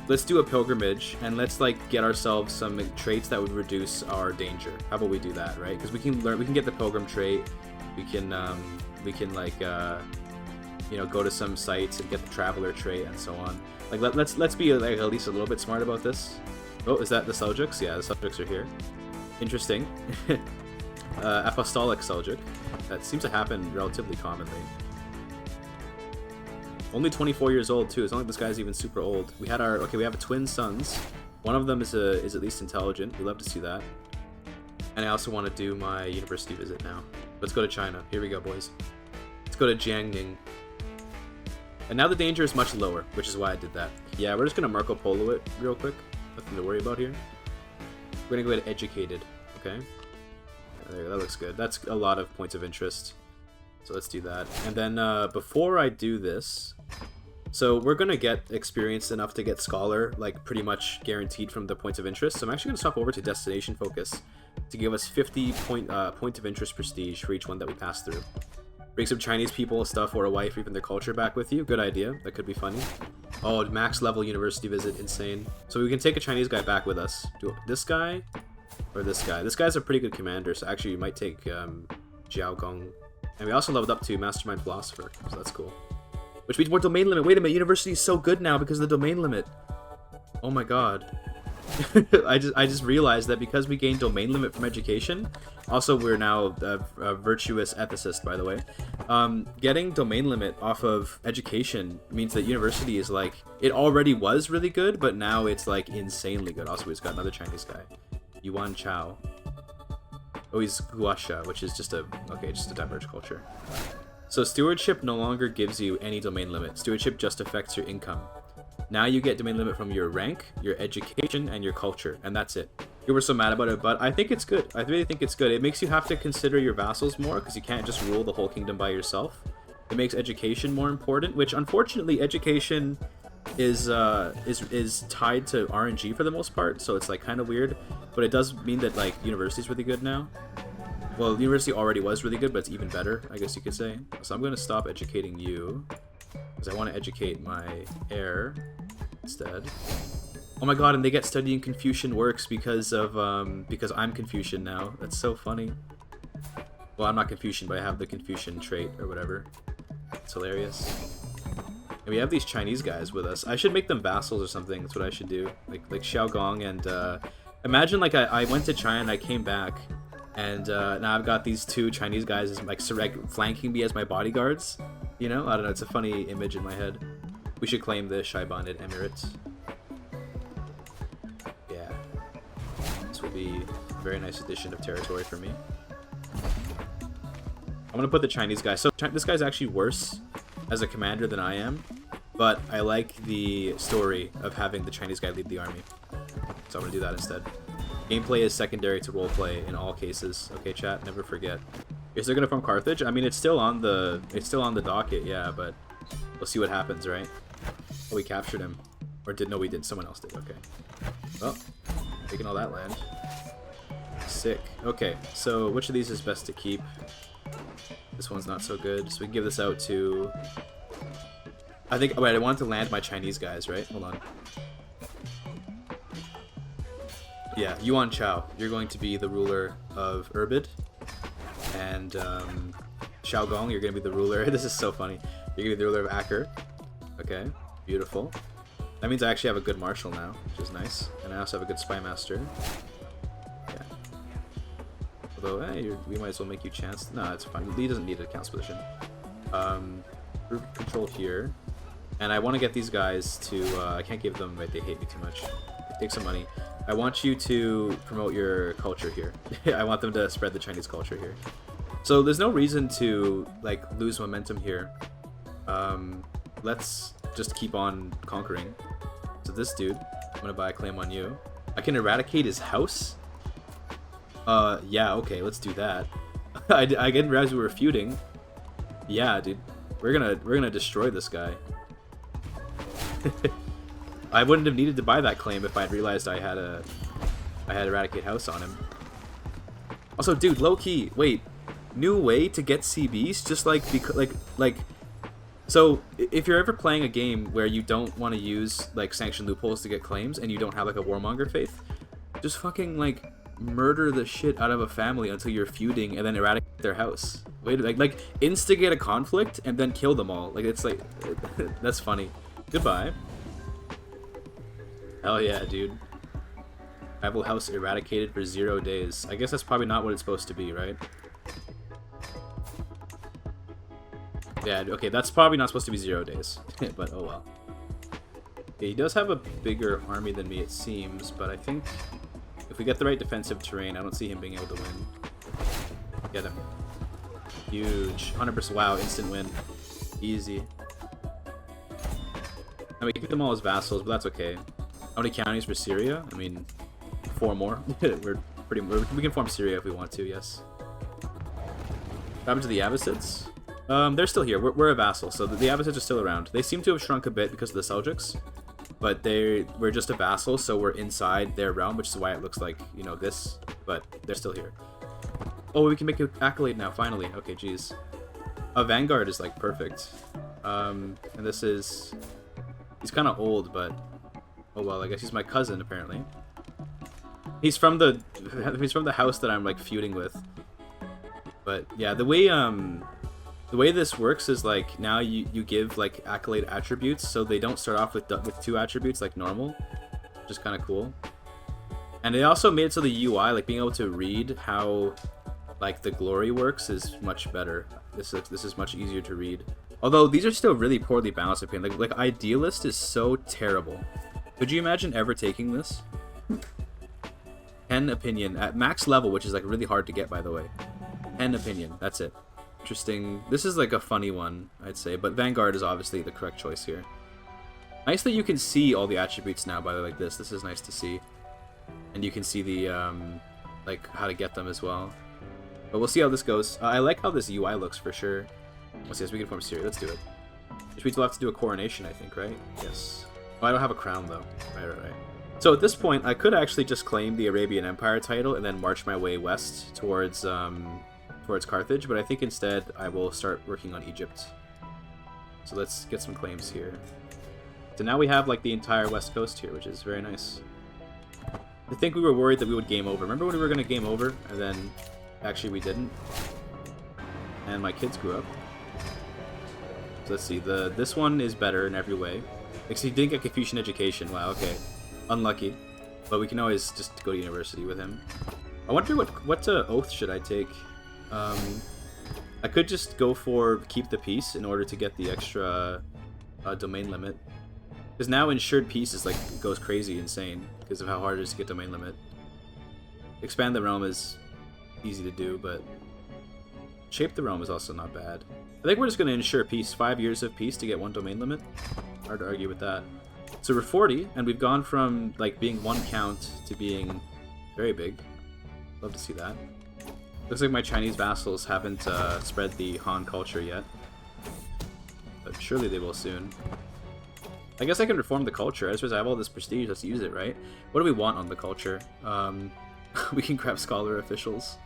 let's do a pilgrimage, and let's, like, get ourselves some traits that would reduce our danger. How about we do that, right? Because we can get the pilgrim trait, we can like, you know, go to some sites and get the traveler trait and so on. Like, let's be, like, at least a little bit smart about this. Oh, is that the Seljuks? Yeah, the Seljuks are here. Interesting. Apostolic Seljuk. That seems to happen relatively commonly. Only 24 years old, too. It's not like this guy's even super old. We had we have twin sons. One of them is at least intelligent. We love to see that. And I also want to do my university visit now. Let's go to China. Here we go, boys. Let's go to Jiangning. And now the danger is much lower, which is why I did that. Yeah, we're just going to Marco Polo it real quick. Nothing to worry about here. We're going to go ahead and educated. Okay. There, that looks good. That's a lot of points of interest. So let's do that. And then before I do this, so we're going to get experienced enough to get Scholar, like, pretty much guaranteed from the points of interest. So I'm actually going to swap over to Destination Focus to give us 50 point of interest prestige for each one that we pass through. Bring some Chinese people, stuff, or a wife, or even their culture back with you. Good idea. That could be funny. Oh, max level university visit. Insane. So we can take a Chinese guy back with us. Do this guy or this guy. This guy's a pretty good commander, so actually we might take Jiao Gong. And we also leveled up to Mastermind Philosopher, so that's cool. Which means more domain limit. Wait a minute, university is so good now because of the domain limit. Oh my god. I just realized that because we gained domain limit from education, also we're now a virtuous ethicist, by the way. Getting domain limit off of education means that university is like, it already was really good, but now it's like insanely good. Also, we've got another Chinese guy, Yuan Chao. Oh, he's Guasha, which is just a diverse culture. So stewardship no longer gives you any domain limit. Stewardship just affects your income. Now you get domain limit from your rank, your education, and your culture, and that's it. You were so mad about it, but I think it's good. I really think it's good. It makes you have to consider your vassals more, because you can't just rule the whole kingdom by yourself. It makes education more important, which unfortunately education is tied to RNG for the most part, so it's like kind of weird. But it does mean that like university's really good now. Well, university already was really good, but it's even better, I guess you could say. So I'm going to stop educating you, because I want to educate my heir instead. Oh my god, and they get studying Confucian works because I'm Confucian now. That's so funny. Well, I'm not Confucian, but I have the Confucian trait or whatever. It's hilarious. And we have these Chinese guys with us. I should make them vassals or something. That's what I should do. Like Xiao Gong and imagine like I went to China and I came back, and now I've got these two Chinese guys as like flanking me as my bodyguards. You know, I don't know. It's a funny image in my head. We should claim the Shaibanded Emirates. Yeah, this will be a very nice addition of territory for me. I'm gonna put the Chinese guy. So this guy's actually worse as a commander than I am, but I like the story of having the Chinese guy lead the army. So I'm gonna do that instead. Gameplay is secondary to roleplay in all cases. Okay, chat, never forget. Is there gonna form Carthage? I mean, it's still on the docket, yeah, but we'll see what happens, right? Oh, we captured him, or did no? We did. Someone else did. Okay. Well, taking all that land. Sick. Okay, so which of these is best to keep? This one's not so good, so we can give this out to... I think... Wait, I wanted to land my Chinese guys, right? Hold on. Yeah, Yuan Chao. You're going to be the ruler of Urbid. And, Xiao Gong, you're going to be the ruler... This is so funny. You're going to be the ruler of Aker. Okay, beautiful. That means I actually have a good marshal now, which is nice. And I also have a good spy master. Although, we might as well make you chance. No, it's fine. Lee doesn't need a council position. Group control here. And I want to get these guys to... I can't give them... Right, they hate me too much. Take some money. I want you to promote your culture here. I want them to spread the Chinese culture here. So there's no reason to, like, lose momentum here. Let's just keep on conquering. So this dude, I'm going to buy a claim on you. I can eradicate his house? Yeah, okay, let's do that. I didn't realize we were feuding. Yeah, dude. We're gonna destroy this guy. I wouldn't have needed to buy that claim if I had realized I had eradicate house on him. Also, dude, low key, wait. New way to get CBs? Just like so if you're ever playing a game where you don't want to use like sanction loopholes to get claims and you don't have like a warmonger faith, just fucking like murder the shit out of a family until you're feuding and then eradicate their house. Wait, like instigate a conflict and then kill them all. Like, it's like that's funny. Goodbye. Hell yeah, dude. Rival house eradicated for 0 days. I guess that's probably not what it's supposed to be, right? Yeah, okay, that's probably not supposed to be 0 days. But oh well. Okay, he does have a bigger army than me, it seems, but I think if we get the right defensive terrain, I don't see him being able to win. Get him. Huge. 100%. Wow, instant win. Easy. I mean, keep them all as vassals, but that's okay. How many counties for Syria? I mean, 4 more. We can form Syria if we want to, yes. What happened to the Abbasids? They're still here. We're a vassal, so the Abbasids are still around. They seem to have shrunk a bit because of the Seljuks. But we're just a vassal, so we're inside their realm, which is why it looks like, you know, this. But they're still here. Oh, we can make an accolade now, finally. Okay, jeez. A Vanguard is, like, perfect. And this is... He's kind of old, but... Oh, well, I guess he's my cousin, apparently. He's from the house that I'm, like, feuding with. But, yeah, the way this works is, like, now you give, like, accolade attributes, so they don't start off with 2 attributes like normal, which is kind of cool. And they also made it so the UI, like, being able to read how, like, the glory works is much better. This is much easier to read. Although, these are still really poorly balanced opinion. Like, Idealist is so terrible. Could you imagine ever taking this? 10 opinion at max level, which is, like, really hard to get, by the way. 10 opinion, that's it. Interesting. This is like a funny one, I'd say, but Vanguard is obviously the correct choice here. Nice that you can see all the attributes now, by the way, like this. This is nice to see. And you can see the, like, how to get them as well. But we'll see how this goes. I like how this UI looks, for sure. Let's see, we can form Syria. Let's do it. Which means we'll have to do a coronation, I think, right? Yes. Oh, I don't have a crown, though. Right. So at this point, I could actually just claim the Arabian Empire title and then march my way west towards Carthage, but I think instead I will start working on Egypt. So let's get some claims here. So now we have like the entire west coast here, which is very nice. I think we were worried that we would game over. Remember when we were going to game over, and then actually we didn't? And my kids grew up. So let's see, this one is better in every way. Except he didn't get Confucian education. Wow, okay. Unlucky. But we can always just go to university with him. I wonder what oath should I take? I could just go for keep the peace in order to get the extra domain limit. Because now ensured peace is like goes crazy insane because of how hard it is to get domain limit. Expand the realm is easy to do, but Shape the Realm is also not bad. I think we're just going to ensure peace. 5 years of peace to get 1 domain limit. Hard to argue with that. So we're 40, and we've gone from like being 1 count to being very big. Love to see that. Looks like my Chinese vassals haven't spread the Han culture yet. But surely they will soon. I guess I can reform the culture. I suppose I have all this prestige. Let's use it, right? What do we want on the culture? We can grab scholar officials.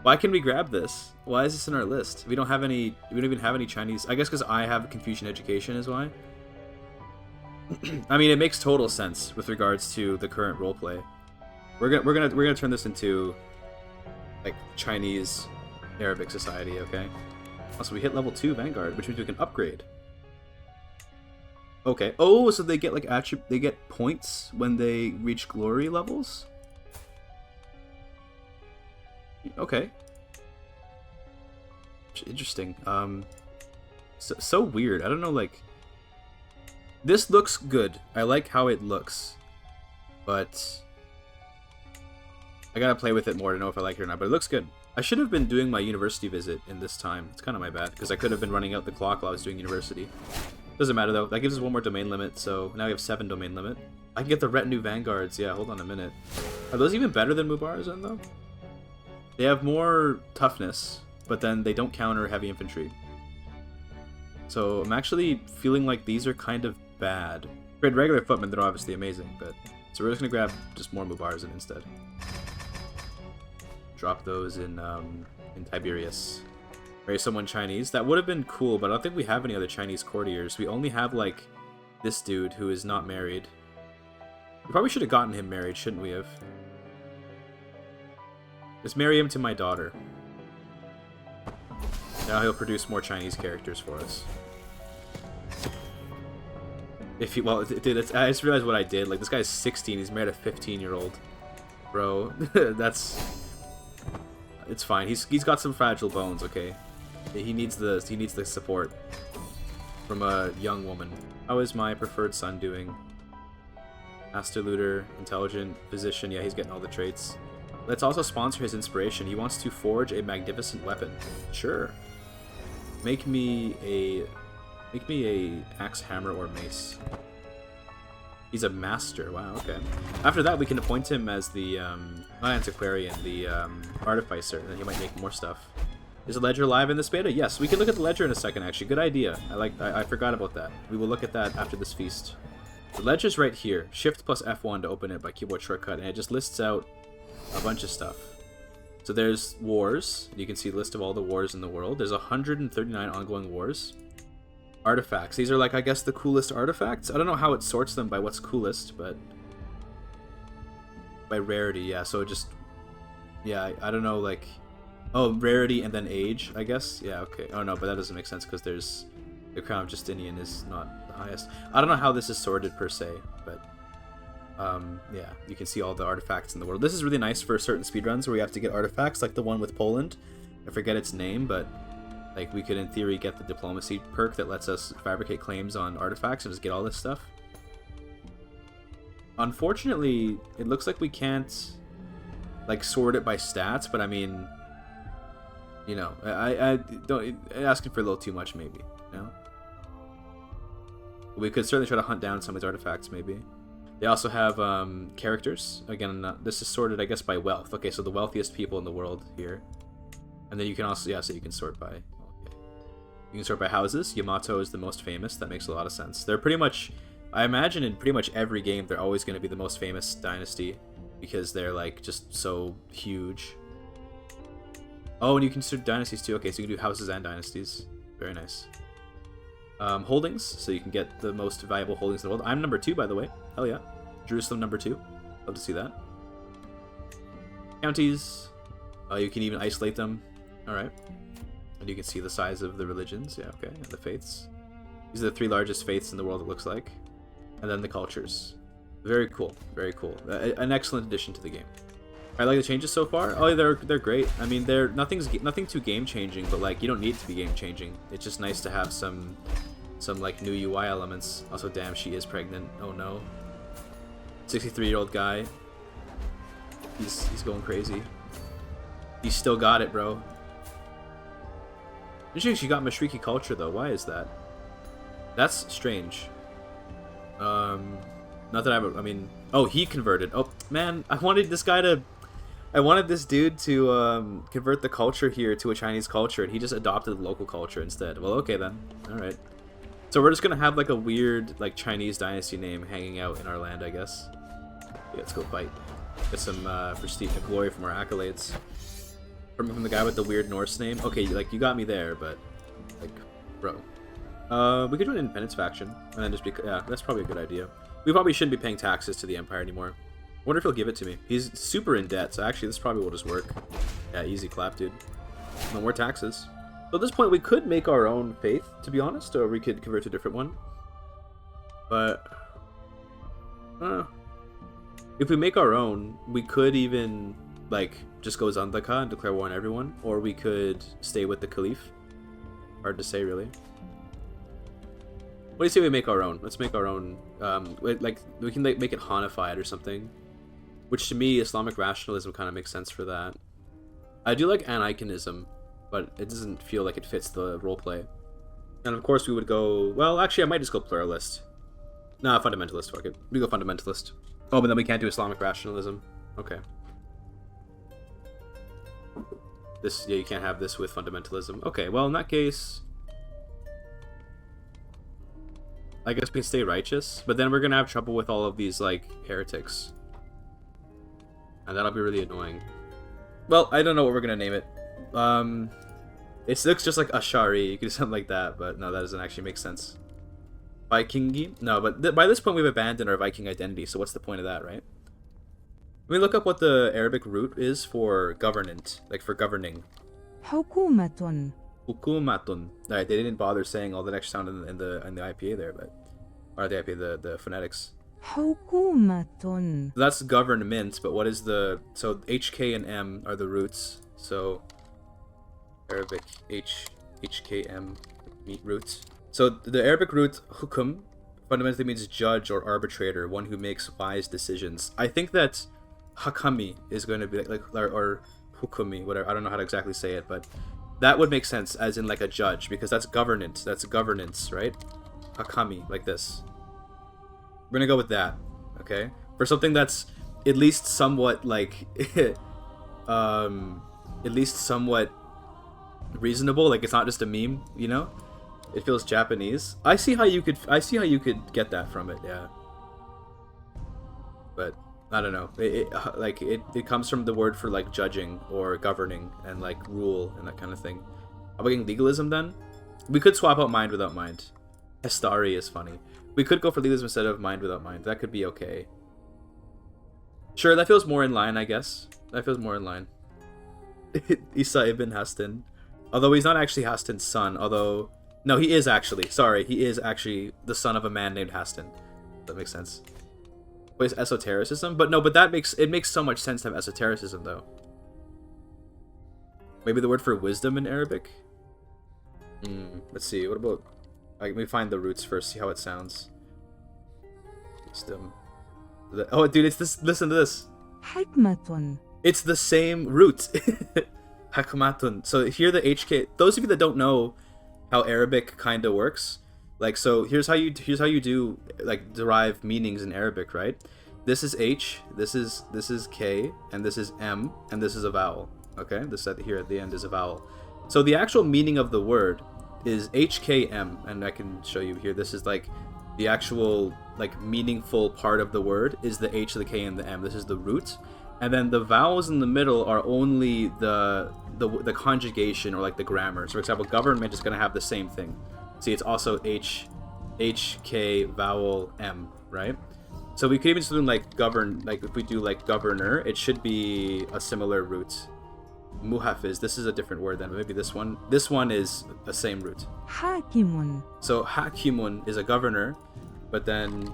Why can we grab this? Why is this in our list? We don't have any. We don't even have any Chinese. I guess because I have Confucian education is why. I mean, it makes total sense with regards to the current roleplay. We're gonna turn this into like Chinese Arabic society, okay? Also, we hit level 2 Vanguard, which means we can upgrade. Okay. Oh, so they get like they get points when they reach glory levels. Okay. Interesting. So weird. I don't know, like... This looks good. I like how it looks. But... I gotta play with it more to know if I like it or not, but it looks good. I should have been doing my university visit in this time. It's kind of my bad, because I could have been running out the clock while I was doing university. Doesn't matter, though. That gives us 1 more domain limit, so now we have 7 domain limit. I can get the retinue vanguards. Yeah, hold on a minute. Are those even better than Mubarazan, though? They have more toughness, but then they don't counter heavy infantry. So I'm actually feeling like these are kind of bad. Compared to regular footmen, they're obviously amazing, but... So we're just going to grab just more Mubarazan instead. Drop those in Tiberius. Marry someone Chinese. That would have been cool, but I don't think we have any other Chinese courtiers. We only have, like, this dude who is not married. We probably should have gotten him married, shouldn't we have? Let's marry him to my daughter. Now he'll produce more Chinese characters for us. If he, well, dude, I just realized what I did. Like, this guy's 16. He's married a 15-year-old. Bro, that's... It's fine. He's got some fragile bones, okay? He needs the support from a young woman. How is my preferred son doing? Master looter, intelligent, physician. Yeah, he's getting all the traits. Let's also sponsor his inspiration. He wants to forge a magnificent weapon. Sure. Make me a axe, hammer, or mace. He's a master. Wow, okay. After that, we can appoint him as the not antiquarian, the artificer, and then he might make more stuff. Is the ledger live in this beta? Yes, we can look at the ledger in a second, actually. Good idea. I forgot about that. We will look at that after this feast. The ledger's right here. Shift plus F1 to open it by keyboard shortcut, and it just lists out a bunch of stuff. So there's wars. You can see the list of all the wars in the world. There's 139 ongoing wars. Artifacts. These are, like, I guess the coolest artifacts. I don't know how it sorts them by what's coolest, but... By rarity, yeah. So it just... Yeah, I don't know, like... Oh, rarity and then age, I guess? Yeah, okay. Oh, no, but that doesn't make sense because there's... The Crown of Justinian is not the highest. I don't know how this is sorted per se, but... yeah, you can see all the artifacts in the world. This is really nice for certain speedruns where you have to get artifacts, like the one with Poland. I forget its name, but like we could in theory get the diplomacy perk that lets us fabricate claims on artifacts and just get all this stuff. Unfortunately, it looks like we can't like sort it by stats, but I mean, you know, I don't asking for a little too much maybe, you know? We could certainly try to hunt down some of these artifacts maybe. They also have characters. Again, this is sorted, I guess, by wealth. Okay, so the wealthiest people in the world here. And then you can also, yeah, so you can sort by... Okay. You can sort by houses. Yamato is the most famous. That makes a lot of sense. They're pretty much... I imagine in pretty much every game, they're always going to be the most famous dynasty. Because they're, like, just so huge. Oh, and you can sort dynasties, too. Okay, so you can do houses and dynasties. Very nice. Holdings, so you can get the most valuable holdings in the world. I'm number 2, by the way. Hell yeah. Jerusalem number 2. Love to see that. Counties. You can even isolate them. Alright. And you can see the size of the religions. Yeah, okay. And the faiths. These are the 3 largest faiths in the world, it looks like. And then the cultures. Very cool. Very cool. An excellent addition to the game. I like the changes so far. Oh, they're great. I mean, they're nothing too game changing, but like you don't need it to be game changing. It's just nice to have some like new UI elements. Also, damn, she is pregnant. Oh no. 63-year-old guy. He's going crazy. He's still got it, bro. She got Mashriqi culture though. Why is that? That's strange. Not that I mean, oh, he converted. Oh man, I wanted this dude to convert the culture here to a Chinese culture, and he just adopted the local culture instead. Well, okay then. All right. So we're just gonna have like a weird like Chinese dynasty name hanging out in our land, I guess. Yeah, let's go fight. Get some prestige and glory from our accolades. From the guy with the weird Norse name. Okay, like you got me there, but like, bro. We could do an independence faction and then just be yeah, that's probably a good idea. We probably shouldn't be paying taxes to the Empire anymore. I wonder if he'll give it to me. He's super in debt, so actually this probably will just work. Yeah, easy clap, dude. No more taxes. So at this point, we could make our own faith, to be honest, or we could convert to a different one. But if we make our own, we could even like just go Zandaka and declare war on everyone, or we could stay with the Caliph. Hard to say, really. What do you say we make our own? Let's make our own. Like we can like, make it Hanified or something. Which to me, Islamic rationalism kind of makes sense for that. I do like Aniconism, but it doesn't feel like it fits the roleplay. And of course we would go... Well, actually I might just go Pluralist. Nah, Fundamentalist, fuck it. We go Fundamentalist. Oh, but then we can't do Islamic rationalism. Okay. This, yeah, you can't have this with Fundamentalism. Okay, well in that case... I guess we can stay righteous, but then we're gonna have trouble with all of these, like, heretics. And that'll be really annoying. Well, I don't know what we're gonna name it. It looks just like Ashari. You could do something like that, but no, that doesn't actually make sense. Vikingi? No, but by this point we've abandoned our Viking identity, so what's the point of that, right? Let me look up what the Arabic root is for governant, like for governing. Hukumatun. Hukumatun. Alright, they didn't bother saying all the next sound in the IPA there, but... Or the IPA, the phonetics. Hukumatun. That's government, but what is the... So HK and M are the roots, so... Arabic HKM roots. So the Arabic root hukum fundamentally means judge or arbitrator, one who makes wise decisions. I think that hakami is going to be like or hukumi, whatever. I don't know how to exactly say it, but that would make sense as in like a judge, because that's governance. That's governance, right? Hakami, like this. We're gonna go with that, okay? For something that's at least somewhat like, at least somewhat reasonable. Like it's not just a meme, you know? It feels Japanese. I see how you could get that from it, yeah. But I don't know. It comes from the word for like judging or governing and like rule and that kind of thing. Are we getting legalism then? We could swap out mind without mind. Hestari is funny. We could go for legalism instead of mind without mind. That could be okay. Sure, that feels more in line, I guess. That feels more in line. Isa ibn Hastin. Although he's not actually Hastin's son, although... No, he is actually. Sorry, he is actually the son of a man named Hastin. That makes sense. Wait, it's esotericism? But no, but that makes so much sense to have esotericism, though. Maybe the word for wisdom in Arabic? Let's see, what about... Let me find the roots first, see how it sounds. Wisdom. Oh, dude, it's this. Listen to this. Hikmatun. It's the same root. Hakmatun. So here the HK... Those of you that don't know how Arabic kind of works, like, so here's how you do like derive meanings in Arabic, right? This is H, this is K, and this is M, and this is a vowel. Okay, this here at the end is a vowel. So the actual meaning of the word is HKM, and I can show you here. This is like the actual like meaningful part of the word is the H, the K, and the M. This is the root, and then the vowels in the middle are only the conjugation or like the grammar. So for example, government is going to have the same thing. See, it's also H, K, vowel, M, right? So we could even do like govern, like if we do like governor, it should be a similar root. Muhafiz, this is a different word then. Maybe this one is the same root. Hakimun. So hakimun is a governor, but then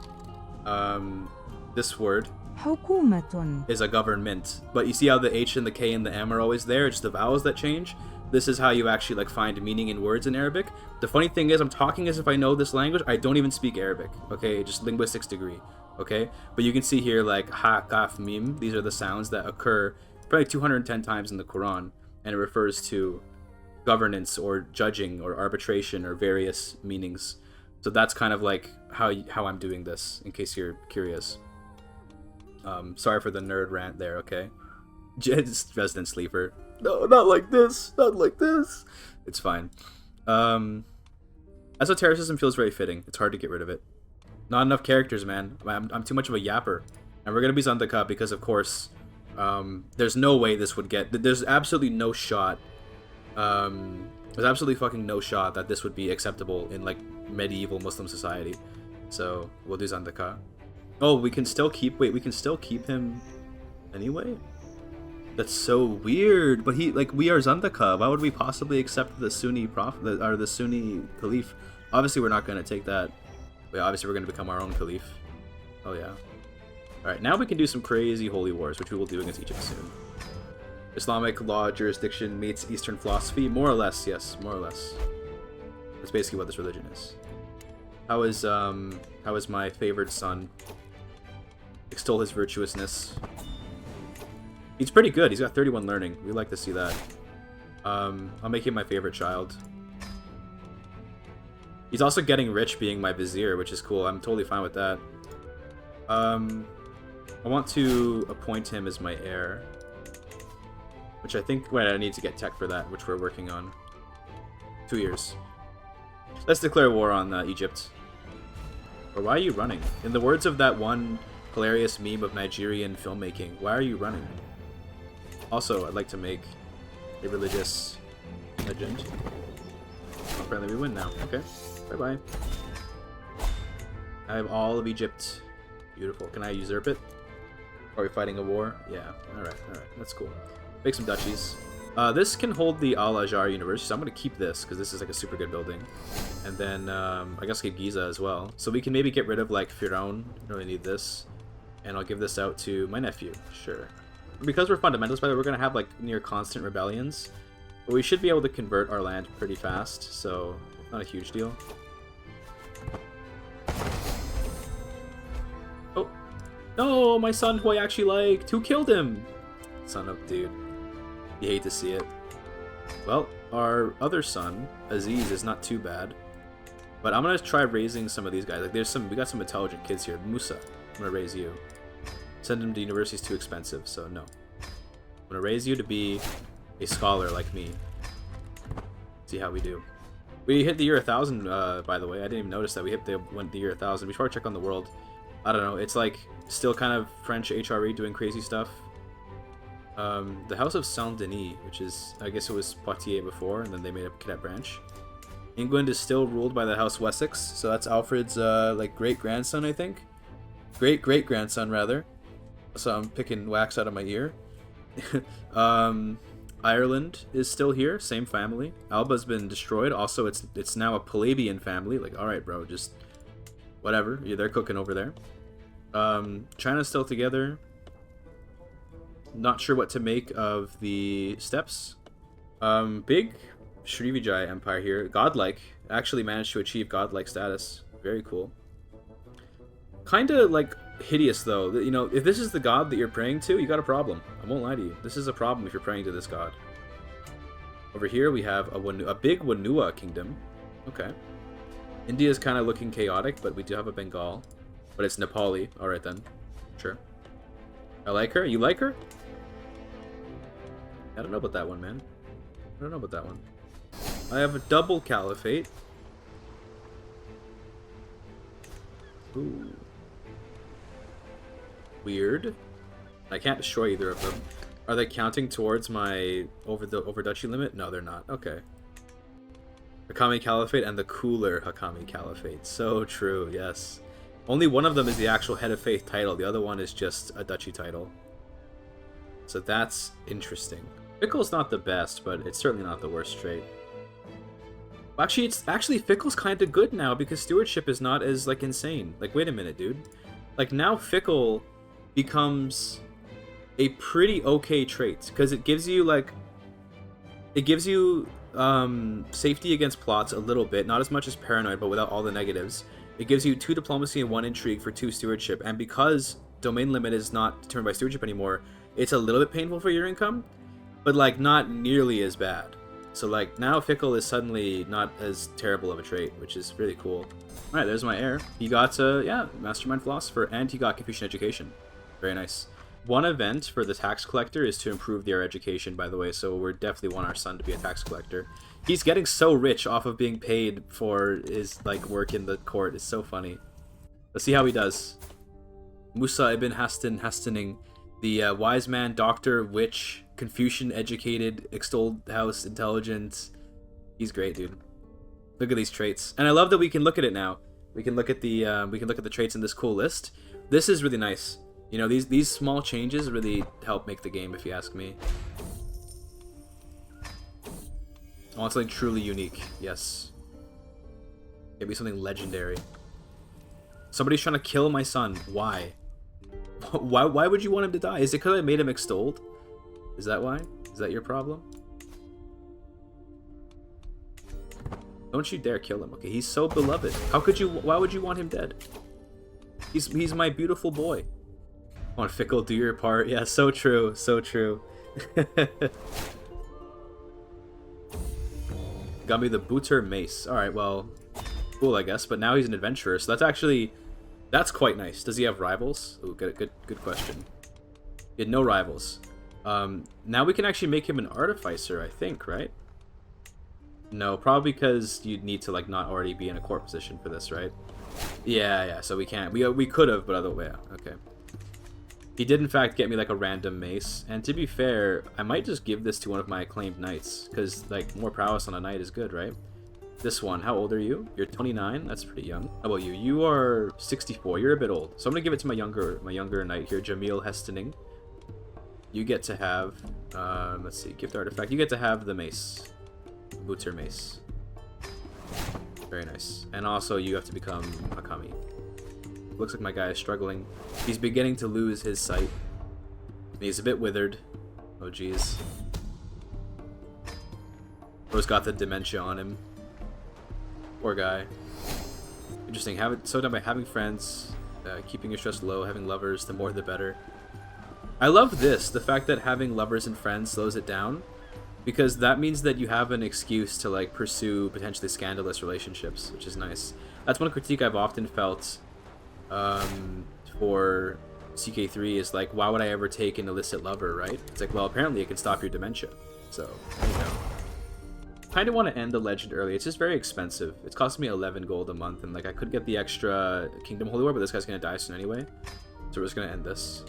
this word Hukumatun. is a government. But you see how the H and the K and the M are always there? It's the vowels that change. This is how you actually like find meaning in words in Arabic. The funny thing is, I'm talking as if I know this language. I don't even speak Arabic. Okay, just linguistics degree. Okay, but you can see here like ha, kaf, mim. These are the sounds that occur probably 210 times in the Quran, and it refers to governance or judging or arbitration or various meanings. So that's kind of like how I'm doing this, in case you're curious. Sorry for the nerd rant there, okay? Just resident sleeper. No, not like this. Not like this. It's fine. Esotericism feels very fitting. It's hard to get rid of it. Not enough characters, man. I'm too much of a yapper. And we're going to be Zandaka because, of course, there's no way this would get... There's absolutely no shot. There's absolutely fucking no shot that this would be acceptable in, like, medieval Muslim society. So, we'll do Zandaka. Oh, we can still keep... Wait, we can still keep him anyway? That's so weird. But he... Like, we are Zandaka. Why would we possibly accept the Sunni prophet... Or the Sunni Caliph? Obviously, we're not going to take that. But obviously, we're going to become our own Caliph. Oh, yeah. Alright, now we can do some crazy holy wars, which we will do against Egypt soon. Islamic law jurisdiction meets Eastern philosophy? More or less, yes. More or less. That's basically what this religion is. How is my favored son? Extol his virtuousness. He's pretty good. He's got 31 learning. We like to see that. I'll make him my favorite child. He's also getting rich being my vizier, which is cool. I'm totally fine with that. I want to appoint him as my heir. Which I think... Wait, I need to get tech for that, which we're working on. 2 years. Let's declare war on Egypt. Or why are you running? In the words of that one hilarious meme of Nigerian filmmaking, why are you running? Also, I'd like to make a religious legend. Apparently we win now. Okay. Bye-bye. I have all of Egypt. Beautiful. Can I usurp it? Are we fighting a war? Yeah. Alright, alright. That's cool. Make some duchies. This can hold the Al-Azhar University, so I'm going to keep this, because this is like a super good building. And then, I guess keep Giza as well. So we can maybe get rid of, like, Firaun. Don't really need this. And I'll give this out to my nephew. Sure. Because we're fundamentalists, by the way, we're going to have, like, near constant rebellions. But we should be able to convert our land pretty fast, so not a huge deal. Oh. No, my son who I actually liked. Who killed him? Son of dude. You hate to see it. Well, our other son, Aziz, is not too bad. But I'm gonna try raising some of these guys. Like we got some intelligent kids here. Musa, I'm gonna raise you. Send him to university is too expensive, so no. I'm gonna raise you to be a scholar like me. See how we do. We hit the year 1000, by the way. I didn't even notice that we hit the year 1000. We should probably check on the world. I don't know. It's like still kind of French HRE doing crazy stuff. The House of Saint-Denis, which is, I guess it was Poitiers before, and then they made a cadet branch. England is still ruled by the House Wessex, so that's Alfred's, like, great-grandson, I think? Great-great-grandson, rather. So I'm picking wax out of my ear. Ireland is still here, same family. Alba's been destroyed, also it's now a Palabian family. Like, alright, bro, just whatever. Yeah, they're cooking over there. China's still together. Not sure what to make of the steppes. Big Srivijaya Empire here. Godlike. Actually managed to achieve godlike status. Very cool. Kinda, like, hideous, though. You know, if this is the god that you're praying to, you got a problem. I won't lie to you. This is a problem if you're praying to this god. Over here we have a big Wanua kingdom. Okay. India's kind of looking chaotic, but we do have a Bengal. But it's Nepali. Alright then. Sure. I like her. You like her? I don't know about that one, man. I don't know about that one. I have a double caliphate. Ooh. Weird. I can't destroy either of them. Are they counting towards my over duchy limit? No, they're not. Okay. Hakami Caliphate and the cooler Hakami Caliphate. So true, yes. Only one of them is the actual Head of Faith title. The other one is just a duchy title. So that's interesting. Fickle's not the best, but it's certainly not the worst trait. Actually, Fickle's kind of good now because stewardship is not as, like, insane. Like, wait a minute, dude. Like, now Fickle becomes a pretty okay trait because it gives you, like, it gives you safety against plots a little bit, not as much as paranoid, but without all the negatives. It gives you 2 diplomacy and 1 intrigue for 2 stewardship, and because domain limit is not determined by stewardship anymore, it's a little bit painful for your income, but, like, not nearly as bad. So like now Fickle is suddenly not as terrible of a trait, which is really cool. Alright, there's my heir. He got, yeah, Mastermind Philosopher, and he got Confucian Education. Very nice. One event for the tax collector is to improve their education, by the way, so we definitely want our son to be a tax collector. He's getting so rich off of being paid for his, like, work in the court. It's so funny. Let's see how he does. Musa ibn Hastening, the wise man, doctor, witch, Confucian educated, extolled house, intelligent. He's great, dude. Look at these traits, and I love that we can look at it now. We can look at the traits in this cool list. This is really nice. You know, these small changes really help make the game, if you ask me. I want something truly unique. Yes. Maybe something legendary. Somebody's trying to kill my son. Why? Why would you want him to die? Is it because I made him extolled? Is that why? Is that your problem? Don't you dare kill him. Okay, he's so beloved. How could you? Why would you want him dead? He's my beautiful boy. Come on, Fickle, do your part. Yeah, so true. So true. Got me the Booter Mace. Alright, well, cool, I guess. But now he's an adventurer, so that's quite nice. Does he have rivals? Ooh, good question. He had no rivals. Now we can actually make him an artificer, I think, right? No, probably because you'd need to, like, not already be in a court position for this, right? Yeah, so we can't. We could have, but other way. Okay. He did, in fact, get me, like, a random mace. And to be fair, I might just give this to one of my acclaimed knights. Because, like, more prowess on a knight is good, right? This one, how old are you? You're 29? That's pretty young. How about you? You are 64. You're a bit old. So I'm going to give it to my younger knight here, Jamil Hestening. You get to have, let's see, gift artifact. You get to have the mace. Booter Mace. Very nice. And also, you have to become Hakami. Looks like my guy is struggling. He's beginning to lose his sight. He's a bit withered. Oh, jeez. Bro's got the dementia on him. Poor guy. Interesting. So done by having friends, keeping your stress low, having lovers, the more the better. I love this, the fact that having lovers and friends slows it down. Because that means that you have an excuse to, like, pursue potentially scandalous relationships, which is nice. That's one critique I've often felt for CK3 is, like, why would I ever take an illicit lover, right? It's like, well, apparently it can stop your dementia. So, you know. Kind of want to end the legend early. It's just very expensive. It's costing me 11 gold a month, and, like, I could get the extra Kingdom Holy War, but this guy's going to die soon anyway. So we're just going to end this.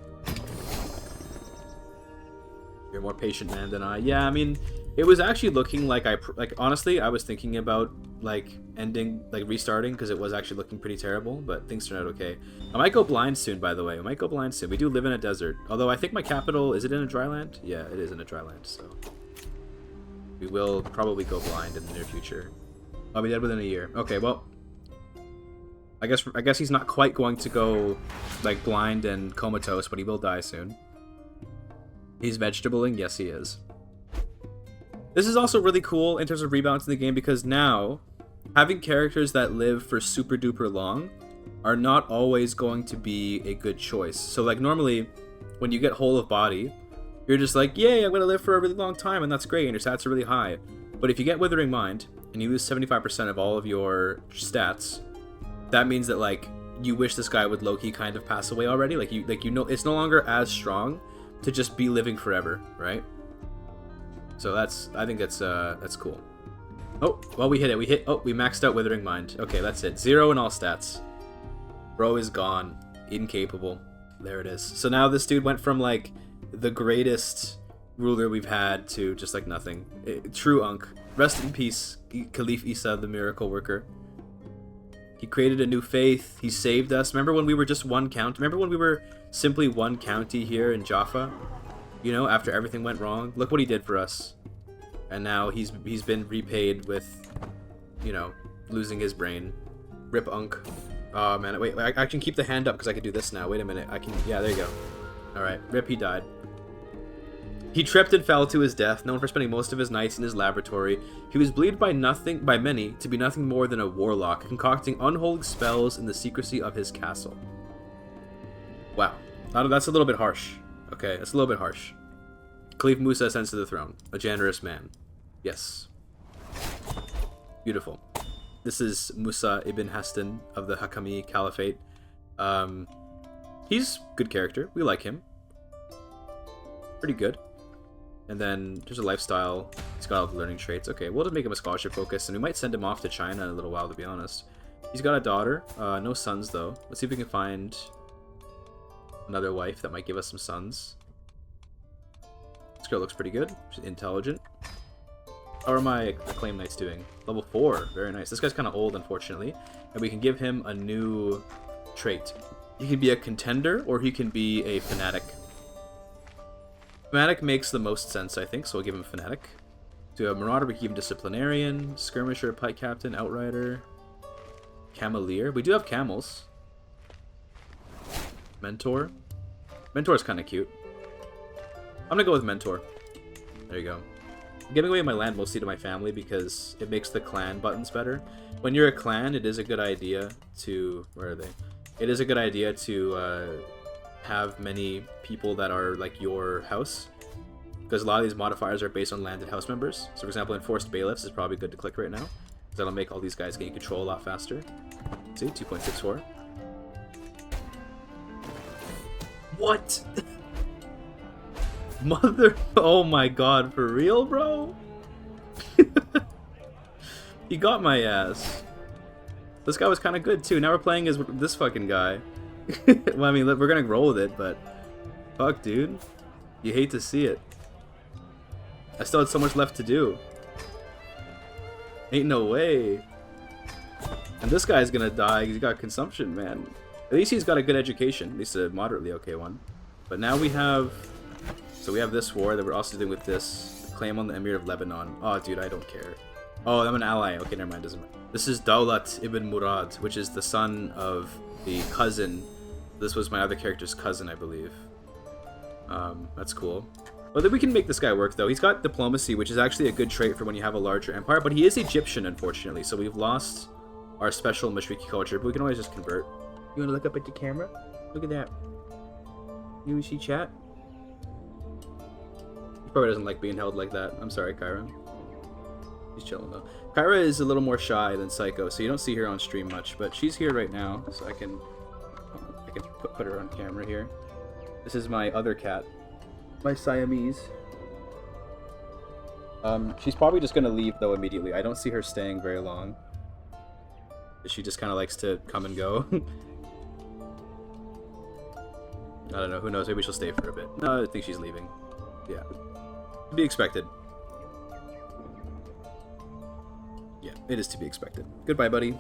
You're a more patient man than I. Yeah, I mean, it was actually looking like honestly, I was thinking about, like, ending, like, restarting, because it was actually looking pretty terrible, but things turned out okay. I might go blind soon, by the way. I might go blind soon. We do live in a desert. Although I think my capital, is it in a dry land? Yeah, it is in a dry land, so. We will probably go blind in the near future. I'll be dead within a year. Okay, well. I guess he's not quite going to go, like, blind and comatose, but he will die soon. He's vegetabling? Yes, he is. This is also really cool in terms of rebalancing the game, because now, having characters that live for super duper long are not always going to be a good choice. So, like, normally, when you get Whole of Body, you're just like, yay, I'm going to live for a really long time, and that's great, and your stats are really high. But if you get Withering Mind, and you lose 75% of all of your stats, that means that, like, you wish this guy would low-key kind of pass away already. Like, you know, it's no longer as strong to just be living forever, right? So I think that's cool. Oh, well, we hit it. We maxed out Withering Mind. Okay, that's it. 0 in all stats. Bro is gone. Incapable. There it is. So now this dude went from, like, the greatest ruler we've had to just, like, nothing. True Unk. Rest in peace, Caliph Isa, the miracle worker. He created a new faith. He saved us. Remember when we were just one county? Remember when we were simply one county here in Jaffa? You know, after everything went wrong? Look what he did for us. And now he's been repaid with, you know, losing his brain. Rip Unk. Oh, man. Wait, I can keep the hand up because I can do this now. Wait a minute. Yeah, there you go. Alright. Rip, he died. He tripped and fell to his death, known for spending most of his nights in his laboratory. He was believed by many to be nothing more than a warlock, concocting unholy spells in the secrecy of his castle. Wow. That's a little bit harsh. Okay, that's a little bit harsh. Caliph Musa ascends to the throne. A generous man. Yes. Beautiful. This is Musa ibn Hassan of the Hakami Caliphate. He's good character. We like him. Pretty good. And then there's a lifestyle. He's got all the learning traits. Okay, we'll just make him a scholarship focus, and we might send him off to China in a little while, to be honest. He's got a daughter. No sons, though. Let's see if we can find another wife that might give us some sons. This girl looks pretty good. She's intelligent. How are my acclaim knights doing? Level 4. Very nice. This guy's kind of old, unfortunately. And we can give him a new trait. He can be a contender, or he can be a fanatic. Fanatic makes the most sense, I think, so we'll give him Fanatic. To a Marauder, we can give him Disciplinarian, Skirmisher, Pike Captain, Outrider, Cameleer. We do have camels. Mentor. Mentor's kind of cute. I'm gonna go with Mentor. There you go. I'm giving away my land mostly to my family because it makes the clan buttons better. When you're a clan, it is a good idea to... Where are they? It is a good idea to have many people that are like your house, because a lot of these modifiers are based on landed house members. So for example, Enforced Bailiffs is probably good to click right now, because that'll make all these guys gain control a lot faster. See, 2.64. What? Mother... Oh my god, for real, bro? He got my ass. This guy was kind of good too. Now we're playing as this fucking guy. Well, I mean, we're gonna roll with it, but fuck, dude, you hate to see it. I still had so much left to do. Ain't no way. And this guy's gonna die because he got consumption, man. At least he's got a good education, at least a moderately okay one. But now we have, so we have this war that we're also doing with this claim on the Emir of Lebanon. Oh, dude, I don't care. Oh, I'm an ally. Okay, never mind. Doesn't matter. This is Daulat ibn Murad, which is the son of the cousin. This was my other character's cousin, I believe. That's cool. Well, then we can make this guy work, though. He's got diplomacy, which is actually a good trait for when you have a larger empire, but he is Egyptian, unfortunately, so we've lost our special Mashriqi culture, but we can always just convert. You want to look up at the camera? Look at that. You see chat? He probably doesn't like being held like that. I'm sorry, Kyra. He's chilling, though. Kyra is a little more shy than Psycho, so you don't see her on stream much, but she's here right now, so I can put her on camera here. This is my other cat. My Siamese. She's probably just gonna leave, though, immediately. I don't see her staying very long. She just kind of likes to come and go. I don't know, who knows, maybe she'll stay for a bit. No, I think she's leaving. Yeah. To be expected. Yeah, it is to be expected. Goodbye, buddy.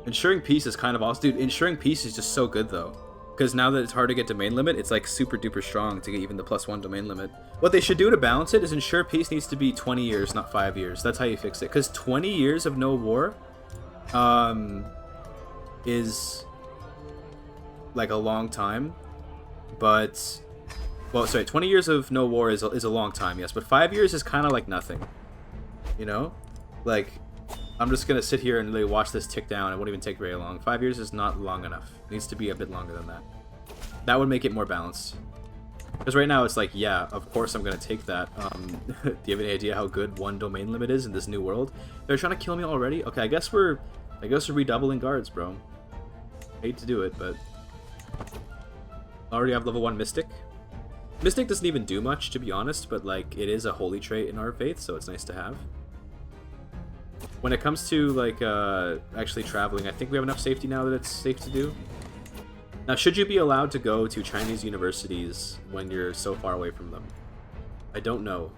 Ensuring peace is kind of awesome. Dude, ensuring peace is just so good, though. Because now that it's hard to get domain limit, it's like super duper strong to get even the +1 domain limit. What they should do to balance it is ensure peace needs to be 20 years, not 5 years. That's how you fix it. Because 20 years of no war is like a long time. But, well, sorry, 20 years of no war is a long time, yes. But 5 years is kind of like nothing. You know? Like, I'm just going to sit here and really watch this tick down. It won't even take very long. 5 years is not long enough. It needs to be a bit longer than that. That would make it more balanced. Because right now it's like, yeah, of course I'm going to take that. Do you have any idea how good 1 domain limit is in this new world? They're trying to kill me already? Okay, I guess we're redoubling guards, bro. Hate to do it, but... I already have level 1 Mystic. Mystic doesn't even do much, to be honest, but like, it is a holy trait in our faith, so it's nice to have. When it comes to, like, actually traveling, I think we have enough safety now that it's safe to do. Now, should you be allowed to go to Chinese universities when you're so far away from them? I don't know.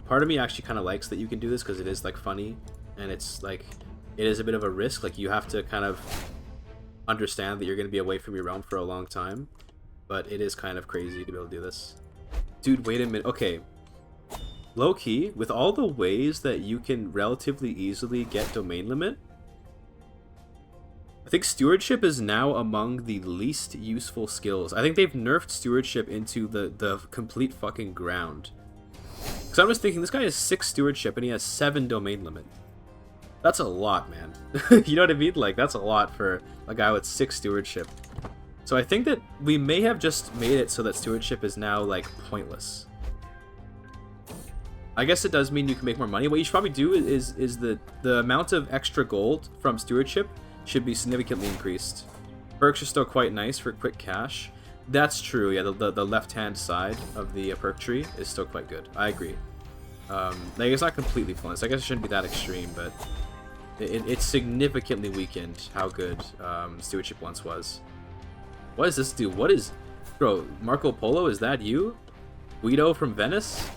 Part of me actually kind of likes that you can do this because it is, like, funny. And it's, like, it is a bit of a risk. Like, you have to kind of understand that you're going to be away from your realm for a long time. But it is kind of crazy to be able to do this. Dude, wait a minute. Okay. Low-key, with all the ways that you can relatively easily get domain limit, I think stewardship is now among the least useful skills. I think they've nerfed stewardship into the complete fucking ground. Because I was thinking, this guy has 6 stewardship and he has 7 domain limit. That's a lot, man. You know what I mean? Like, that's a lot for a guy with 6 stewardship. So I think that we may have just made it so that stewardship is now, like, pointless. I guess it does mean you can make more money. What you should probably do is the amount of extra gold from stewardship should be significantly increased. Perks are still quite nice for quick cash. That's true, yeah, the left-hand side of the perk tree is still quite good. I agree. Like, it's not completely pointless. I guess it shouldn't be that extreme, but it's significantly weakened how good stewardship once was. What does this do? What is... Bro, Marco Polo, is that you? Guido from Venice?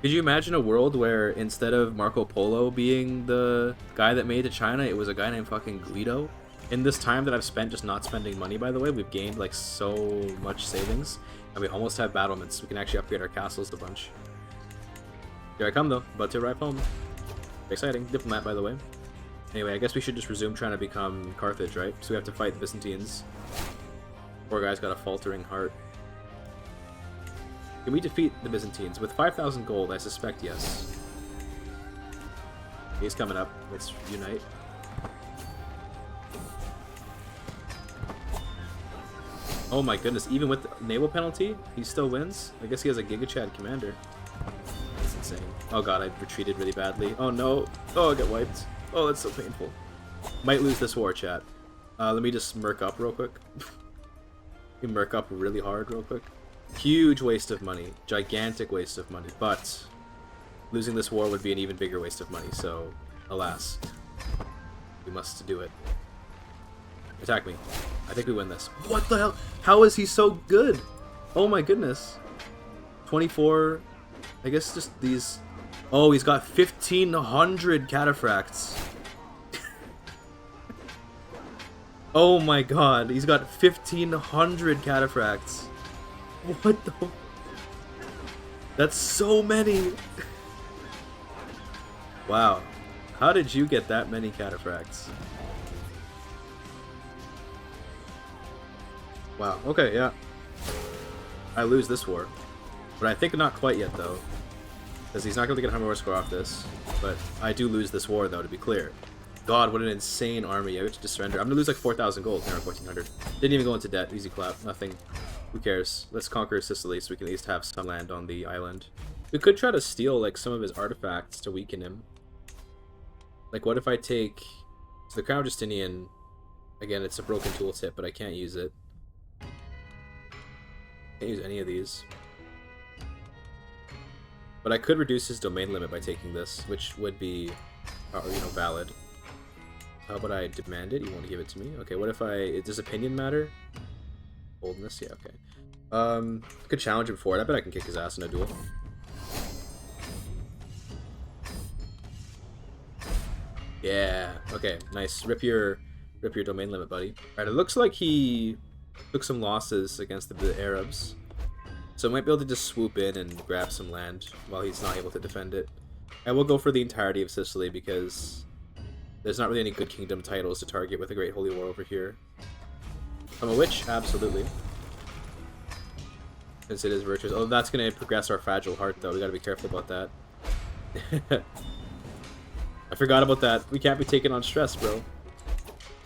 Could you imagine a world where instead of Marco Polo being the guy that made it to China, it was a guy named fucking Guido? In this time that I've spent just not spending money, by the way, we've gained like so much savings, and we almost have battlements. We can actually upgrade our castles a bunch. Here I come though, about to arrive home. Exciting. Diplomat, by the way. Anyway, I guess we should just resume trying to become Carthage, right? So we have to fight the Byzantines. Poor guy's got a faltering heart. Can we defeat the Byzantines? With 5,000 gold, I suspect yes. He's coming up. Let's unite. Oh my goodness, even with the naval penalty, he still wins? I guess he has a Giga Chad commander. That's insane. Oh god, I retreated really badly. Oh no. Oh, I got wiped. Oh, that's so painful. Might lose this war, chat. Let me just merc up real quick. You merc up really hard real quick. Huge waste of money. Gigantic waste of money. But losing this war would be an even bigger waste of money, so alas. We must do it. Attack me. I think we win this. What the hell? How is he so good? Oh my goodness. 24. I guess just these... Oh, he's got 1,500 cataphracts. Oh my god. He's got 1,500 cataphracts. What the... That's so many. Wow. How did you get that many cataphracts? Wow, okay, yeah. I lose this war. But I think not quite yet, though. Because he's not going to get a more score off this. But I do lose this war, though, to be clear. God, what an insane army. I have to just surrender. I'm going to lose like 4,000 gold. Now 1,400. Didn't even go into debt. Easy clap. Nothing. Who cares? Let's conquer Sicily so we can at least have some land on the island. We could try to steal like some of his artifacts to weaken him. Like, what if I take... So the Crown Justinian... Again, it's a broken tooltip, but I can't use it. Can't use any of these. But I could reduce his domain limit by taking this, which would be, valid. How about I demand it? You want to give it to me? Okay, what if I... Does opinion matter? Boldness? Yeah, okay. I could challenge him for it. I bet I can kick his ass in a duel. Yeah. Okay, nice. Rip your domain limit, buddy. Alright, it looks like he took some losses against the Arabs. So I might be able to just swoop in and grab some land while he's not able to defend it. I will go for the entirety of Sicily because there's not really any good kingdom titles to target with a Great Holy War over here. I'm a witch? Absolutely. Since it is virtuous. Oh, that's going to progress our fragile heart, though. We got to be careful about that. I forgot about that. We can't be taking on stress, bro.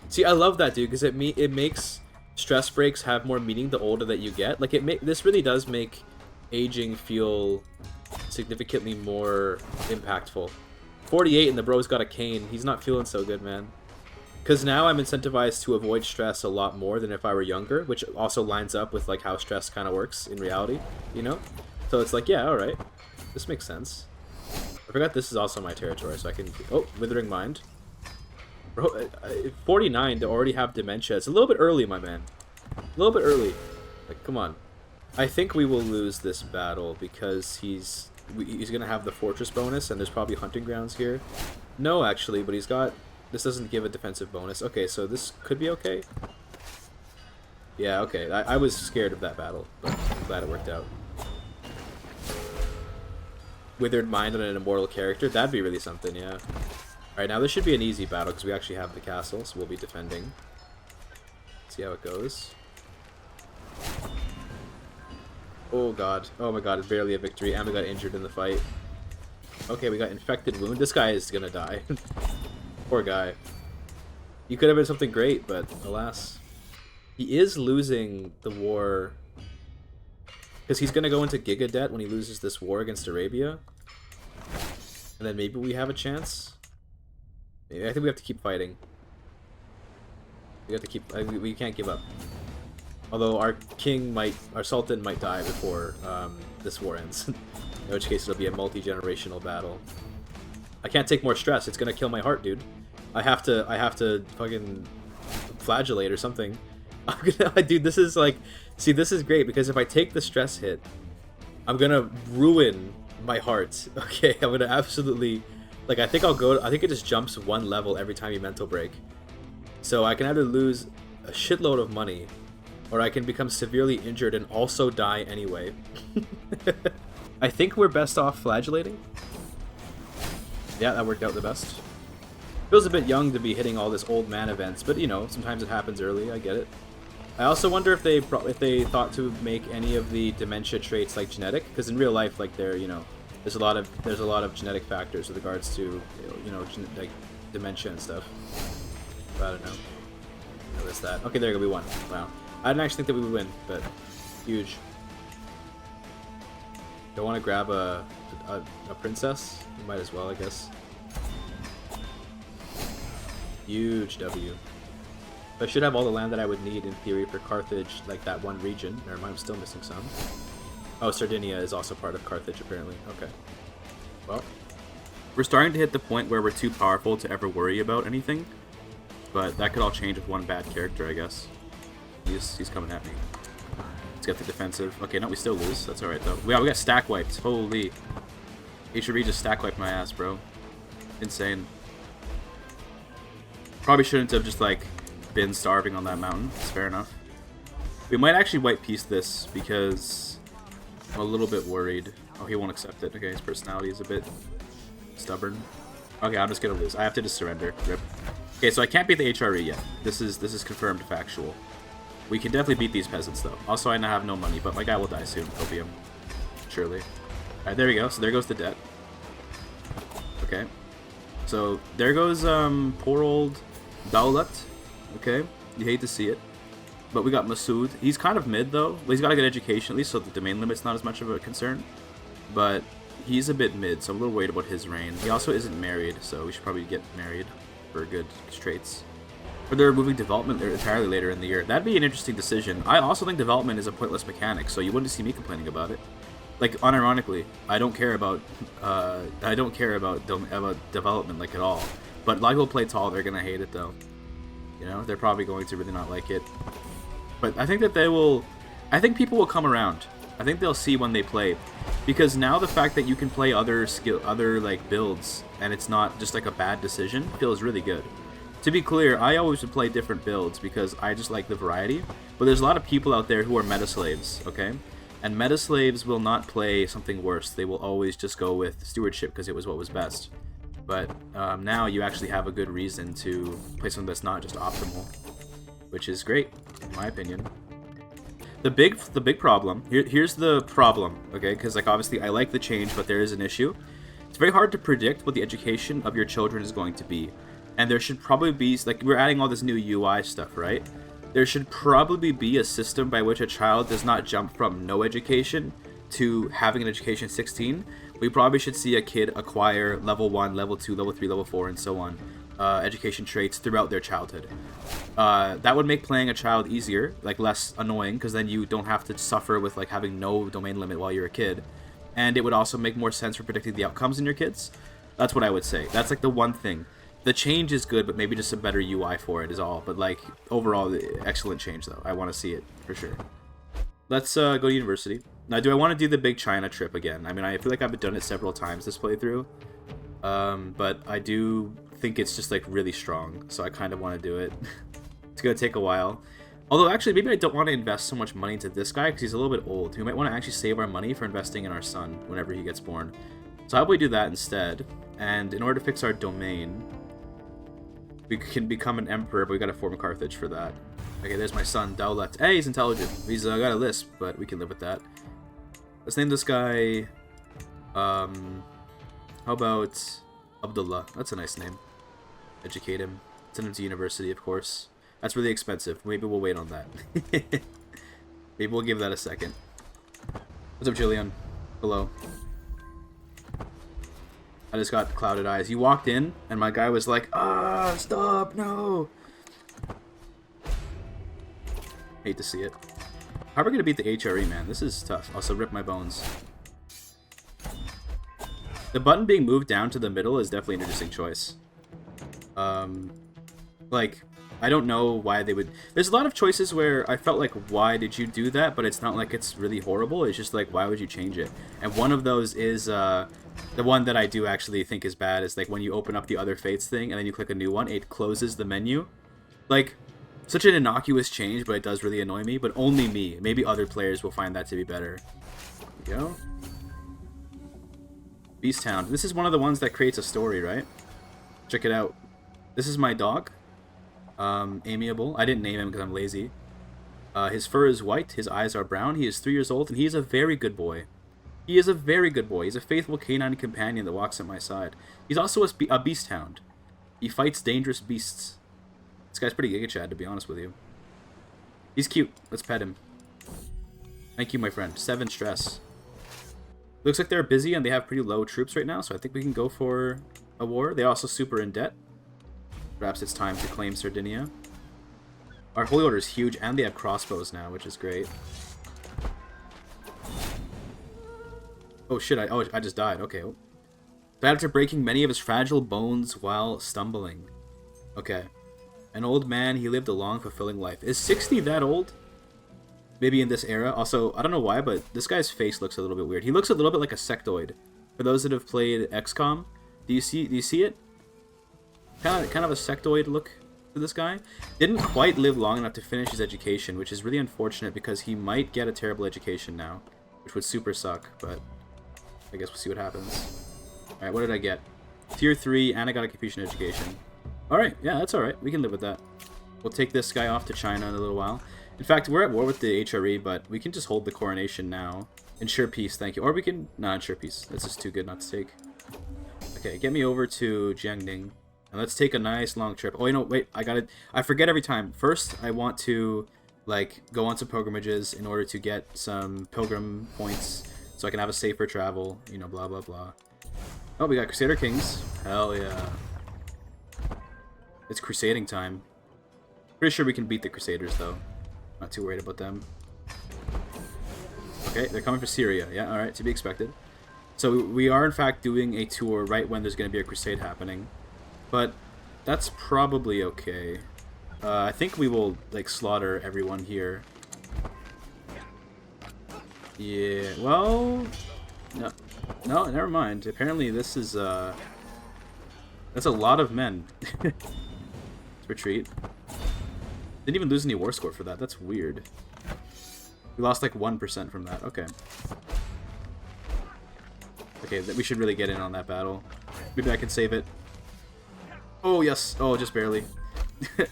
See, I love that, dude, because it makes stress breaks have more meaning the older that you get. Like, this really does make aging feel significantly more impactful. 48 and the bro's got a cane. He's not feeling so good, man. Because now I'm incentivized to avoid stress a lot more than if I were younger, which also lines up with like how stress kind of works in reality, you know? So it's like, yeah, alright. This makes sense. I forgot this is also my territory, so I can... Oh, Withering Mind. Bro, 49 to already have dementia. It's a little bit early, my man. A little bit early. Like, come on. I think we will lose this battle because he's going to have the fortress bonus, and there's probably hunting grounds here. No, actually, but he's got... This doesn't give a defensive bonus. Okay, so this could be okay. Yeah, okay. I was scared of that battle, but I'm glad it worked out. Withered Mind on an immortal character. That'd be really something, yeah. Alright, now this should be an easy battle because we actually have the castle, so we'll be defending. See how it goes. Oh god. Oh my god, it's barely a victory, and we got injured in the fight. Okay, we got infected wound. This guy is gonna die. Poor guy. He could have been something great, but alas. He is losing the war. Because he's going to go into Giga debt when he loses this war against Arabia. And then maybe we have a chance. I think we have to keep fighting. We have to keep... we can't give up. Although our king might... Our sultan might die before this war ends. In which case it'll be a multi-generational battle. I can't take more stress. It's going to kill my heart, dude. I have to fucking flagellate or something. I'm gonna... Dude, this is like... See, this is great because if I take the stress hit, I'm gonna ruin my heart. Okay, I'm gonna absolutely... Like, I think it just jumps one level every time you mental break. So I can either lose a shitload of money, or I can become severely injured and also die anyway. I think we're best off flagellating. Yeah, that worked out the best. Feels a bit young to be hitting all this old man events, but you know, sometimes it happens early, I get it. I also wonder if they thought to make any of the dementia traits like genetic, because in real life, like there's a lot of genetic factors with regards to like dementia and stuff. But I don't know. I missed that. Okay, there you go. We won. Wow. I didn't actually think that we would win, but huge. Don't want to grab a princess? We might as well, I guess. Huge W. I should have all the land that I would need in theory for Carthage, like that one region. Never mind, I'm still missing some. Oh, Sardinia is also part of Carthage, apparently. Okay. Well, we're starting to hit the point where we're too powerful to ever worry about anything. But that could all change with one bad character, I guess. He's coming at me. Let's get the defensive. Okay, no, we still lose. That's alright, though. We got stack wiped. Holy. HRB just stack wiped my ass, bro. Insane. Probably shouldn't have just, like, been starving on that mountain. It's fair enough. We might actually white piece this because I'm a little bit worried. Oh, he won't accept it. Okay, his personality is a bit stubborn. Okay, I'm just gonna lose. I have to just surrender. Rip. Okay, so I can't beat the HRE yet. This is confirmed factual. We can definitely beat these peasants though. Also, I now have no money, but my guy will die soon. Opium, surely. Alright, there we go. So there goes the debt. Okay. So there goes poor old Daulat. Okay, you hate to see it. But we got Masood. He's kind of mid, though. He's got a good education, at least, so the domain limit's not as much of a concern. But he's a bit mid, so I'm a little worried about his reign. He also isn't married, so we should probably get married for good traits. Or they're removing development entirely later in the year. That'd be an interesting decision. I also think development is a pointless mechanic, so you wouldn't see me complaining about it. Like, unironically, I don't care about development, like, at all. But a lot of people play tall, they're gonna hate it, though. You know, they're probably going to really not like it. But I think that I think people will come around. I think they'll see when they play. Because now the fact that you can play other like builds and it's not just like a bad decision feels really good. To be clear, I always would play different builds because I just like the variety. But there's a lot of people out there who are meta slaves, okay? And meta slaves will not play something worse. They will always just go with stewardship because it was what was best. But now you actually have a good reason to play something that's not just optimal, which is great, in my opinion. The big problem, here's the problem, okay? Because like obviously I like the change, but there is an issue. It's very hard to predict what the education of your children is going to be. And there should probably be, like, we're adding all this new UI stuff, right? There should probably be a system by which a child does not jump from no education to having an education 16. We probably should see a kid acquire level 1, level 2, level 3, level 4, and so on, education traits throughout their childhood. That would make playing a child easier, like less annoying, because then you don't have to suffer with like having no domain limit while you're a kid. And it would also make more sense for predicting the outcomes in your kids. That's what I would say. That's like the one thing. The change is good, but maybe just a better UI for it is all. But like overall, excellent change though. I want to see it for sure. Let's go to university. Now, do I want to do the big China trip again? I mean, I feel like I've done it several times this playthrough. But I do think it's just like really strong, so I kind of want to do it. It's going to take a while. Although, actually, maybe I don't want to invest so much money into this guy because he's a little bit old. We might want to actually save our money for investing in our son whenever he gets born. So how about we do that instead? And in order to fix our domain, we can become an emperor, but we got to form Carthage for that. Okay, there's my son, Daulat. Hey, he's intelligent. He's got a lisp, but we can live with that. Let's name this guy, how about Abdullah? That's a nice name. Educate him. Send him to university, of course. That's really expensive. Maybe we'll wait on that. Maybe we'll give that a second. What's up, Jillian? Hello. I just got clouded eyes. You walked in, and my guy was like, "Ah, stop, no!" Hate to see it. How are we gonna beat the HRE, man? This is tough. Also, rip my bones. The button being moved down to the middle is definitely an interesting choice. Like, I don't know why they would... There's a lot of choices where I felt like, why did you do that? But it's not like it's really horrible. It's just like, why would you change it? And one of those is, the one that I do actually think is bad is like when you open up the other fates thing and then you click a new one, it closes the menu. Like, such an innocuous change, but it does really annoy me. But only me. Maybe other players will find that to be better. There we go. Beast Hound. This is one of the ones that creates a story, right? Check it out. This is my dog. Amiable. I didn't name him because I'm lazy. His fur is white. His eyes are brown. He is 3 years old, and he is a very good boy. He is a very good boy. He's a faithful canine companion that walks at my side. He's also a beast hound. He fights dangerous beasts. This guy's pretty Giga Chad, to be honest with you. He's cute. Let's pet him. Thank you, my friend. 7 stress. Looks like they're busy and they have pretty low troops right now, so I think we can go for a war. They're also super in debt. Perhaps it's time to claim Sardinia. Our Holy Order is huge, and they have crossbows now, which is great. Oh shit, I just died. Okay. But after breaking many of his fragile bones while stumbling. Okay. An old man, he lived a long, fulfilling life. Is 60 that old? Maybe in this era. Also, I don't know why, but this guy's face looks a little bit weird. He looks a little bit like a sectoid. For those that have played XCOM, do you see it? Kind of a sectoid look to this guy. Didn't quite live long enough to finish his education, which is really unfortunate because he might get a terrible education now, which would super suck, but I guess we'll see what happens. Alright, what did I get? Tier 3, and I got a Confucian education. Alright, yeah, that's alright. We can live with that. We'll take this guy off to China in a little while. In fact, we're at war with the HRE, but we can just hold the coronation now. Ensure peace, thank you. Or we can... Nah, ensure peace. That's just too good not to take. Okay, get me over to Jiangning. And let's take a nice long trip. Oh, you know, wait, I forget every time. First, I want to, like, go on some pilgrimages in order to get some pilgrim points so I can have a safer travel, you know, blah, blah, blah. Oh, we got Crusader Kings. Hell yeah. It's crusading time. Pretty sure we can beat the Crusaders, though. Not too worried about them. Okay, they're coming for Syria. Yeah, alright, to be expected. So we are, in fact, doing a tour right when there's going to be a crusade happening. But that's probably okay. I think we will, like, slaughter everyone here. Yeah, well... No, never mind. Apparently this is, that's a lot of men. Let's retreat. Didn't even lose any war score for that. That's weird. We lost, like, 1% from that. Okay. Okay, we should really get in on that battle. Maybe I can save it. Oh, yes. Oh, just barely.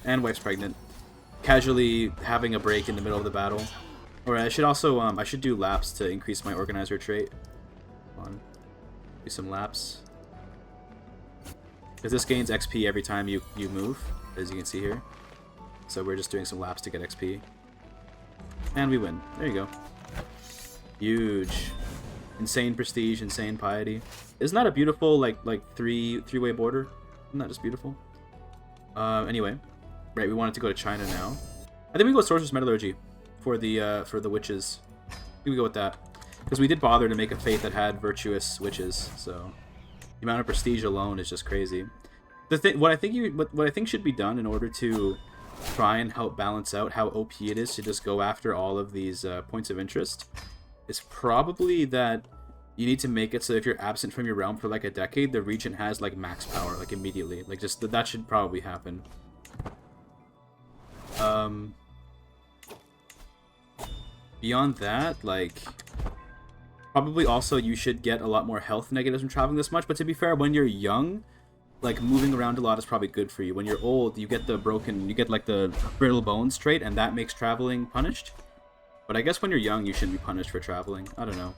And wife's pregnant. Casually having a break in the middle of the battle. Alright, I should also, I should do laps to increase my organizer trait. Come on. Do some laps. Because this gains XP every time you move, as you can see here. So we're just doing some laps to get XP. And we win. There you go. Huge. Insane prestige, insane piety. Isn't that a beautiful, like three-way border? Isn't that just beautiful? Anyway. Right, we wanted to go to China now. I think we go with Sorcerer's Metallurgy for the witches. I think we go with that. Because we did bother to make a faith that had virtuous witches, so the amount of prestige alone is just crazy. What I think should be done in order to try and help balance out how OP it is to just go after all of these points of interest is probably that you need to make it so if you're absent from your realm for like a decade, the regent has like max power, like immediately. Like just that should probably happen. Beyond that, like probably also you should get a lot more health negatives from traveling this much. But to be fair, when you're young, like moving around a lot is probably good for you. When you're old, you get like the brittle bones trait, and that makes traveling punished. But I guess when you're young, you shouldn't be punished for traveling. I don't know.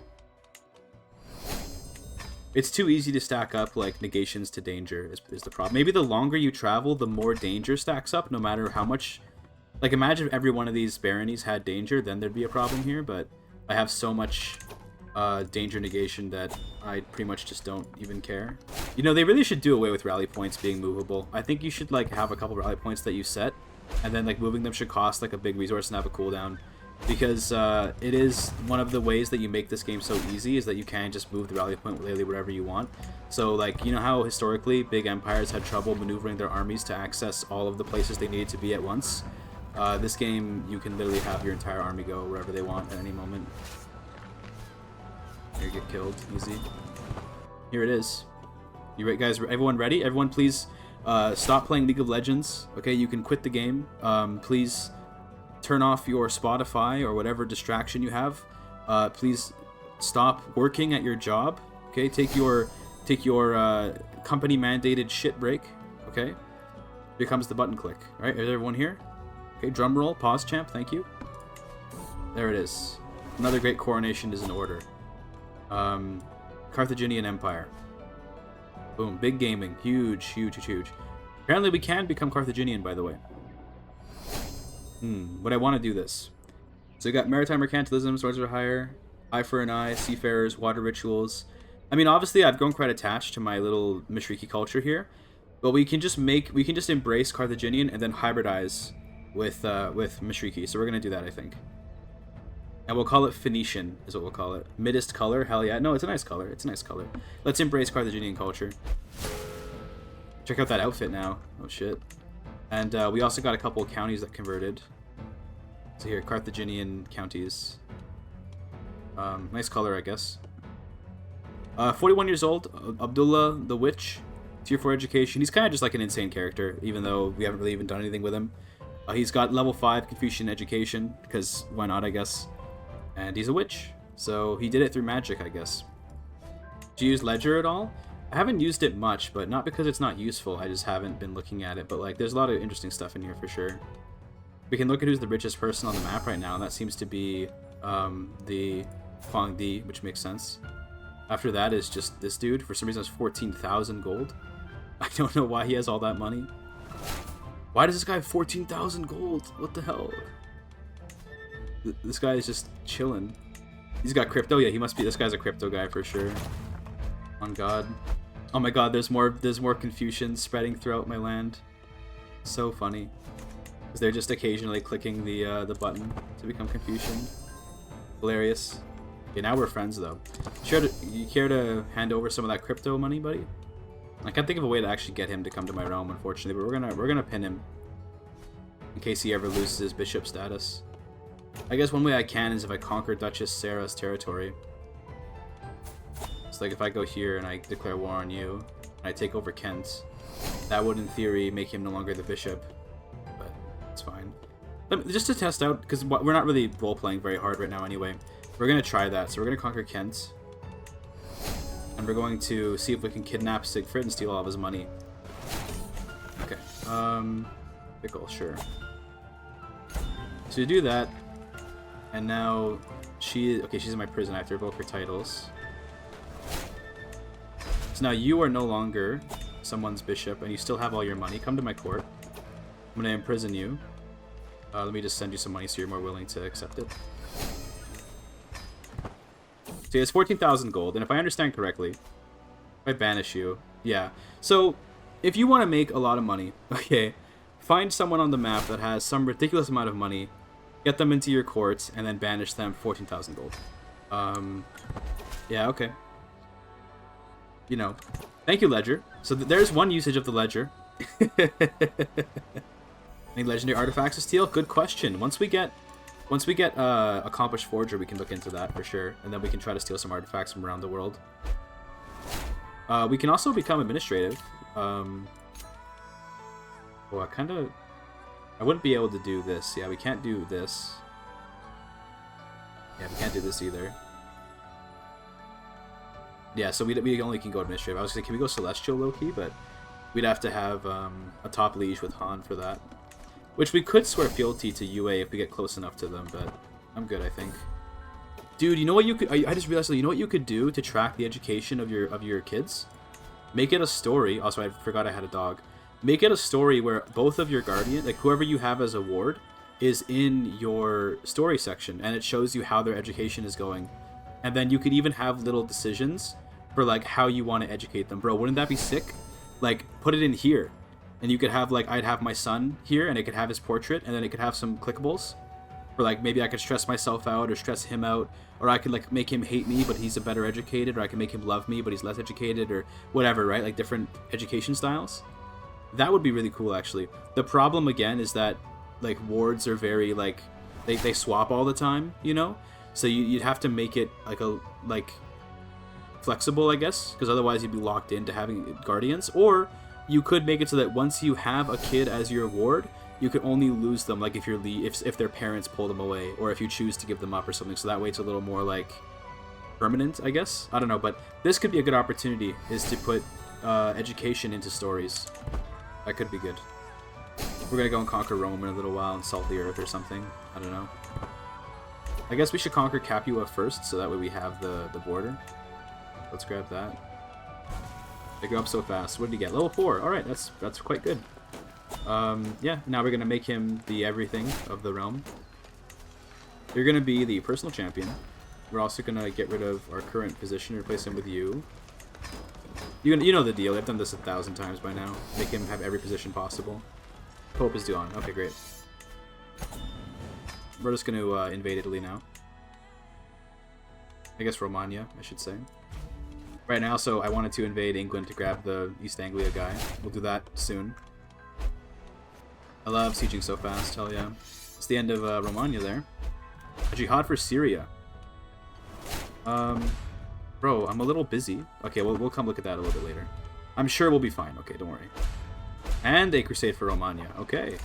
It's too easy to stack up, like, negations to danger is the problem. Maybe the longer you travel, the more danger stacks up, no matter how much... Like, imagine if every one of these baronies had danger, then there'd be a problem here, but I have so much danger negation that I pretty much just don't even care. You know, they really should do away with rally points being movable. I think you should like have a couple rally points that you set, and then like moving them should cost like a big resource and have a cooldown. Because it is one of the ways that you make this game so easy is that you can just move the rally point literally wherever you want. So like, you know how historically big empires had trouble maneuvering their armies to access all of the places they needed to be at once? This game, you can literally have your entire army go wherever they want at any moment. Here, get killed, easy. Here it is. You right, guys? Everyone ready? Everyone, please stop playing League of Legends. Okay, you can quit the game. Please turn off your Spotify or whatever distraction you have. Please stop working at your job. Okay, take your company mandated shit break. Okay, here comes the button click. All right, is everyone here? Okay, drum roll, pause champ, thank you. There it is. Another great coronation is in order. Carthaginian Empire. Boom, big gaming, huge, huge, huge, huge. Apparently we can become Carthaginian, by the way. Would I want to do this? So you got maritime mercantilism, swords are higher, eye for an eye, seafarers, water rituals. I mean, obviously I've grown quite attached to my little Mashriqi culture here, but we can just embrace Carthaginian and then hybridize with Mashriqi. So we're gonna do that, I think. And we'll call it Phoenician, is what we'll call it. Middest color, hell yeah. No, it's a nice color. It's a nice color. Let's embrace Carthaginian culture. Check out that outfit now. Oh shit. And we also got a couple of counties that converted. So here, Carthaginian counties. Nice color, I guess. 41 years old, Abdullah the Witch. Tier 4 education. He's kind of just like an insane character, even though we haven't really even done anything with him. He's got level 5 Confucian education, because why not, I guess. And he's a witch, so he did it through magic, I guess. Do you use Ledger at all? I haven't used it much, but not because it's not useful, I just haven't been looking at it. But like, there's a lot of interesting stuff in here for sure. We can look at who's the richest person on the map right now, and that seems to be the Fang Di, which makes sense. After that is just this dude. For some reason, has 14,000 gold. I don't know why he has all that money. Why does this guy have 14,000 gold? What the hell? This guy is just chilling. He's got crypto. Yeah, he must be. This guy's a crypto guy for sure. On God. Oh my God, there's more Confucians spreading throughout my land. So funny. Because they're just occasionally clicking the button to become Confucian. Hilarious. Okay, now we're friends though. You care to hand over some of that crypto money, buddy? I can't think of a way to actually get him to come to my realm, unfortunately, but we're gonna pin him in case he ever loses his bishop status. I guess one way I can is if I conquer Duchess Sarah's territory. It's like if I go here and I declare war on you, and I take over Kent, that would in theory make him no longer the bishop, but it's fine. Just to test out, because we're not really role-playing very hard right now anyway, we're gonna try that. So we're gonna conquer Kent. And we're going to see if we can kidnap Siegfried and steal all of his money. Okay. Pickle, sure. So you do that. And now she's in my prison. I have to revoke her titles. So now you are no longer someone's bishop and you still have all your money. Come to my court. I'm going to imprison you. Let me just send you some money so you're more willing to accept it. So it's 14,000 gold, and if I understand correctly, if I banish you, yeah. So, if you want to make a lot of money, okay, find someone on the map that has some ridiculous amount of money, get them into your court, and then banish them 14,000 gold. Yeah, okay. You know, thank you, Ledger. So there's one usage of the Ledger. Any legendary artifacts to steal? Good question. Once we get Accomplished Forger, we can look into that for sure, and then we can try to steal some artifacts from around the world. We can also become administrative. Well, I wouldn't be able to do this. Yeah, we can't do this. Yeah, we can't do this either. Yeah, so we only can go administrative. I was gonna say, can we go Celestial low-key, but we'd have to have a top liege with Han for that. Which we could swear fealty to UA if we get close enough to them, but I'm good, I think. Dude, you know what you could... I just realized, you know what you could do to track the education of your kids? Make it a story. Also, I forgot I had a dog. Make it a story where both of your guardian, like whoever you have as a ward, is in your story section, and it shows you how their education is going. And then you could even have little decisions for like how you want to educate them. Bro, wouldn't that be sick? Like, put it in here. And you could have like, I'd have my son here and it could have his portrait and then it could have some clickables. Or like maybe I could stress myself out or stress him out, or I could like make him hate me but he's a better educated, or I could make him love me but he's less educated, or whatever, right? Like different education styles. That would be really cool actually. The problem again is that like wards are very like they swap all the time, you know? So you'd have to make it like flexible, I guess, because otherwise you'd be locked into having guardians. Or you could make it so that once you have a kid as your ward, you could only lose them like if their parents pull them away, or if you choose to give them up or something. So that way it's a little more like permanent, I guess. I don't know, but this could be a good opportunity, is to put education into stories. That could be good. We're gonna go and conquer Rome in a little while and salt the earth or something. I don't know. I guess we should conquer Capua first, so that way we have the border. Let's grab that. They go up so fast. What did he get? Level 4. Alright, that's quite good. Yeah, now we're gonna make him the everything of the realm. You're gonna be the personal champion. We're also gonna get rid of our current position, replace him with you. You know the deal. I've done this 1,000 times by now. Make him have every position possible. Pope is gone. Okay, great. We're just gonna invade Italy now. I guess Romagna, I should say. Right now, so I wanted to invade England to grab the East Anglia guy. We'll do that soon. I love sieging so fast, hell yeah. It's the end of Romagna there. A jihad for Syria. Bro, I'm a little busy. Okay, we'll come look at that a little bit later. I'm sure we'll be fine. Okay, don't worry. And a crusade for Romagna. Okay.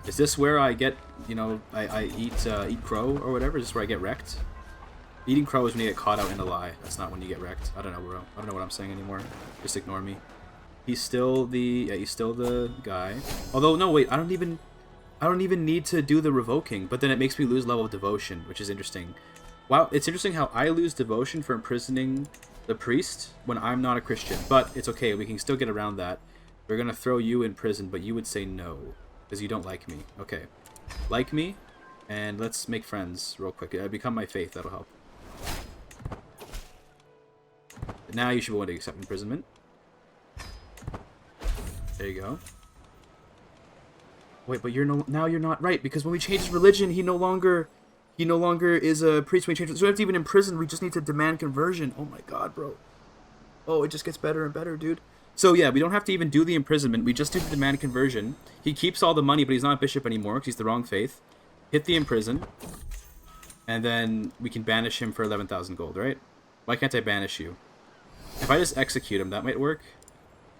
Is this where I get, you know, I eat crow or whatever? Is this where I get wrecked? Eating crow is when you get caught out in a lie. That's not when you get wrecked. I don't know, bro. I don't know what I'm saying anymore. Just ignore me. He's still the guy. Although no, wait, I don't even need to do the revoking, but then it makes me lose level of devotion, which is interesting. Wow, it's interesting how I lose devotion for imprisoning the priest when I'm not a Christian. But it's okay, we can still get around that. We're gonna throw you in prison, but you would say no, because you don't like me. Okay. Like me, and let's make friends real quick. Become my faith, that'll help. Now you should be willing to accept imprisonment. There you go. Wait, but now you're not right, because when we change his religion, he no longer is a priest. When we change it, so we have to even imprison. We just need to demand conversion. Oh my god, bro. Oh, it just gets better and better, dude. So yeah, we don't have to even do the imprisonment. We just do the demand conversion. He keeps all the money, but he's not a bishop anymore because he's the wrong faith. Hit the imprison, and then we can banish him for 11,000 gold, right? Why can't I banish you? If I just execute him, that might work.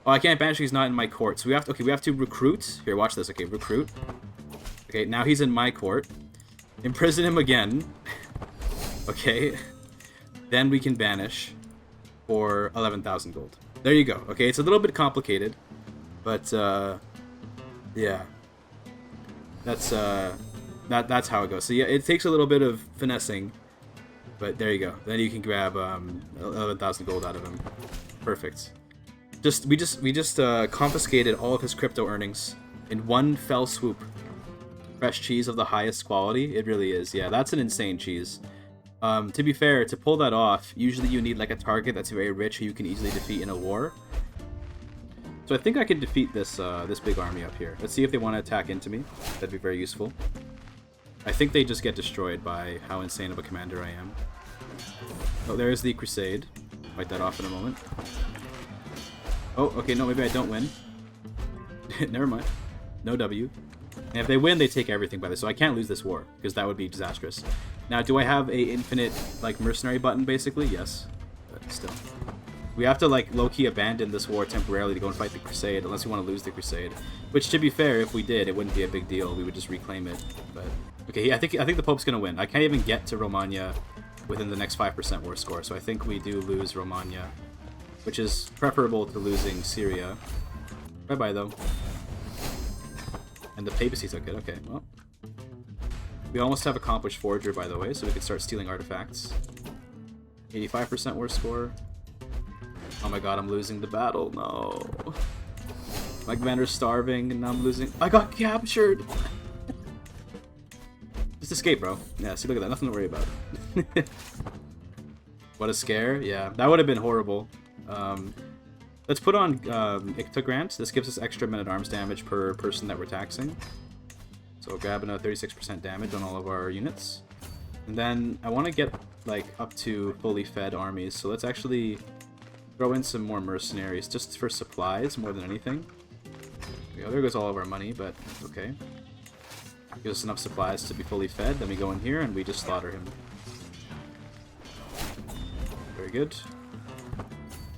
Oh, I can't banish him, he's not in my court. So we have to recruit. Here, watch this. Okay, recruit. Okay, now he's in my court. Imprison him again. Okay. Then we can banish for 11,000 gold. There you go. Okay, it's a little bit complicated, but yeah. That's how it goes. So yeah, it takes a little bit of finessing, but there you go. Then you can grab 11,000 gold out of him. Perfect. We just confiscated all of his crypto earnings in one fell swoop. Fresh cheese of the highest quality. It really is. Yeah, that's an insane cheese. To be fair, to pull that off, usually you need like a target that's very rich who you can easily defeat in a war. So I think I can defeat this this big army up here. Let's see if they want to attack into me. That'd be very useful. I think they just get destroyed by how insane of a commander I am. Oh, there's the crusade. Fight that off in a moment. Oh, okay, no, maybe I don't win. Never mind. No W. And if they win, they take everything by this. So I can't lose this war, because that would be disastrous. Now, do I have a infinite, like, mercenary button, basically? Yes. But still. We have to, like, low-key abandon this war temporarily to go and fight the Crusade, unless we want to lose the Crusade. Which, to be fair, if we did, it wouldn't be a big deal. We would just reclaim it. But okay, I think the Pope's going to win. I can't even get to Romagna within the next 5% war score, so I think we do lose Romagna, which is preferable to losing Syria. Bye-bye, though. And the papacy took it. Okay, well. We almost have accomplished Forger, by the way, so we can start stealing artifacts. 85% war score. Oh my god, I'm losing the battle. No. My commander's starving, and now I'm losing. I got captured! Just escape, bro. Yeah, see, look at that. Nothing to worry about. What a scare. Yeah, that would have been horrible. Let's put on Grant. This gives us extra men-at-arms damage per person that we're taxing. So we'll grab another 36% damage on all of our units. And then I want to get like up to fully fed armies. So let's actually throw in some more mercenaries just for supplies more than anything. There goes all of our money, but okay. Gives us enough supplies to be fully fed. Then we go in here and we just slaughter him. Very good.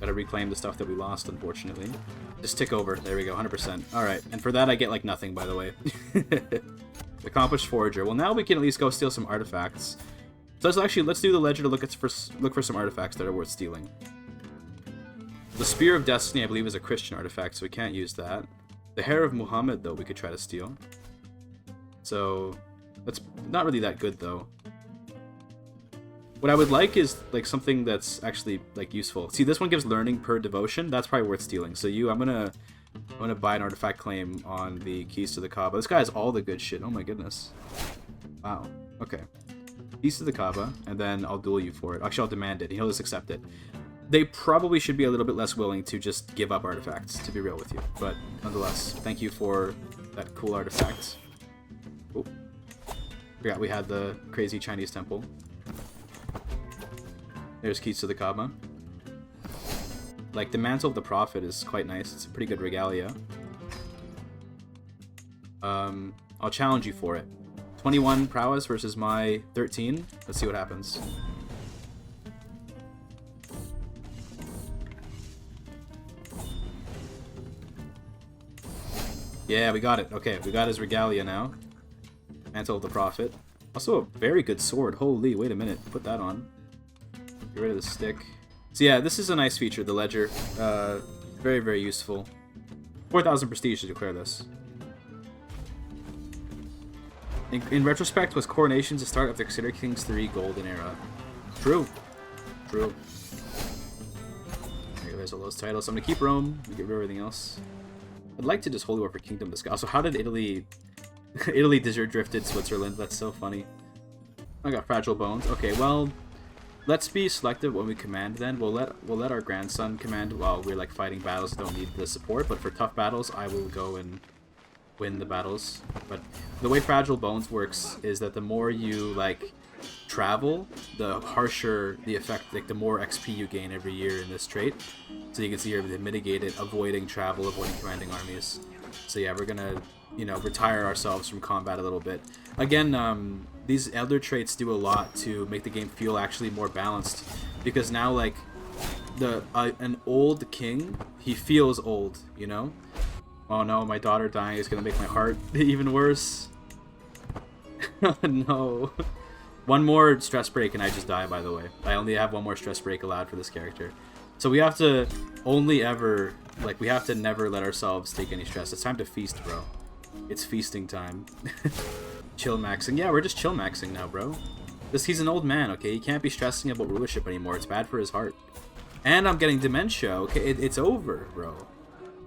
Gotta reclaim the stuff that we lost, unfortunately. Just tick over. There we go, 100%. Alright, and for that I get like nothing, by the way. Accomplished Forager. Well, now we can at least go steal some artifacts. So let's do the ledger to look for some artifacts that are worth stealing. The Spear of Destiny, I believe, is a Christian artifact, so we can't use that. The Hair of Muhammad, though, we could try to steal. So, that's not really that good, though. What I would like is like something that's actually like useful. See, this one gives learning per devotion. That's probably worth stealing. So I'm gonna buy an artifact claim on the Keys to the Kaaba. This guy has all the good shit. Oh my goodness. Wow. Okay. Keys to the Kaaba, and then I'll duel you for it. Actually, I'll demand it. He'll just accept it. They probably should be a little bit less willing to just give up artifacts, to be real with you. But nonetheless, thank you for that cool artifact. Oh. Forgot we had the crazy Chinese temple. There's Keys to the Kaaba. Like, the Mantle of the Prophet is quite nice. It's a pretty good regalia. I'll challenge you for it. 21 prowess versus my 13. Let's see what happens. Yeah, we got it. Okay, we got his regalia now. Mantle of the Prophet. Also a very good sword. Holy, wait a minute. Put that on. Get rid of the stick. So yeah, this is a nice feature, the ledger. Very, very useful. 4,000 prestige to declare this. In retrospect, was coronation the start of the Crusader Kings 3 golden era? True. True. There's all those titles. I'm gonna keep Rome. Get rid of everything else. I'd like to just Holy War for Kingdom this guy. Also, how did Italy... Italy desert drifted Switzerland? That's so funny. I got Fragile Bones. Okay, well... Let's be selective when we command then. We'll let our grandson command while we're like fighting battles that don't need the support, but for tough battles I will go and win the battles. But the way Fragile Bones works is that the more you like travel, the harsher the effect, like the more XP you gain every year in this trait. So you can see here they mitigate it, avoiding travel, avoiding commanding armies. So yeah, we're gonna, you know, retire ourselves from combat a little bit. Again, these elder traits do a lot to make the game feel actually more balanced, because now like an old king, he feels old, you know? Oh no, my daughter dying is gonna make my heart even worse. No. One more stress break and I just die, by the way. I only have one more stress break allowed for this character. So we have to only ever, like, we have to never let ourselves take any stress. It's time to feast, bro. It's feasting time. Chill maxing. Yeah, we're just chill maxing now, bro. He's an old man, okay? He can't be stressing about rulership anymore. It's bad for his heart. And I'm getting dementia, okay? It's over, bro.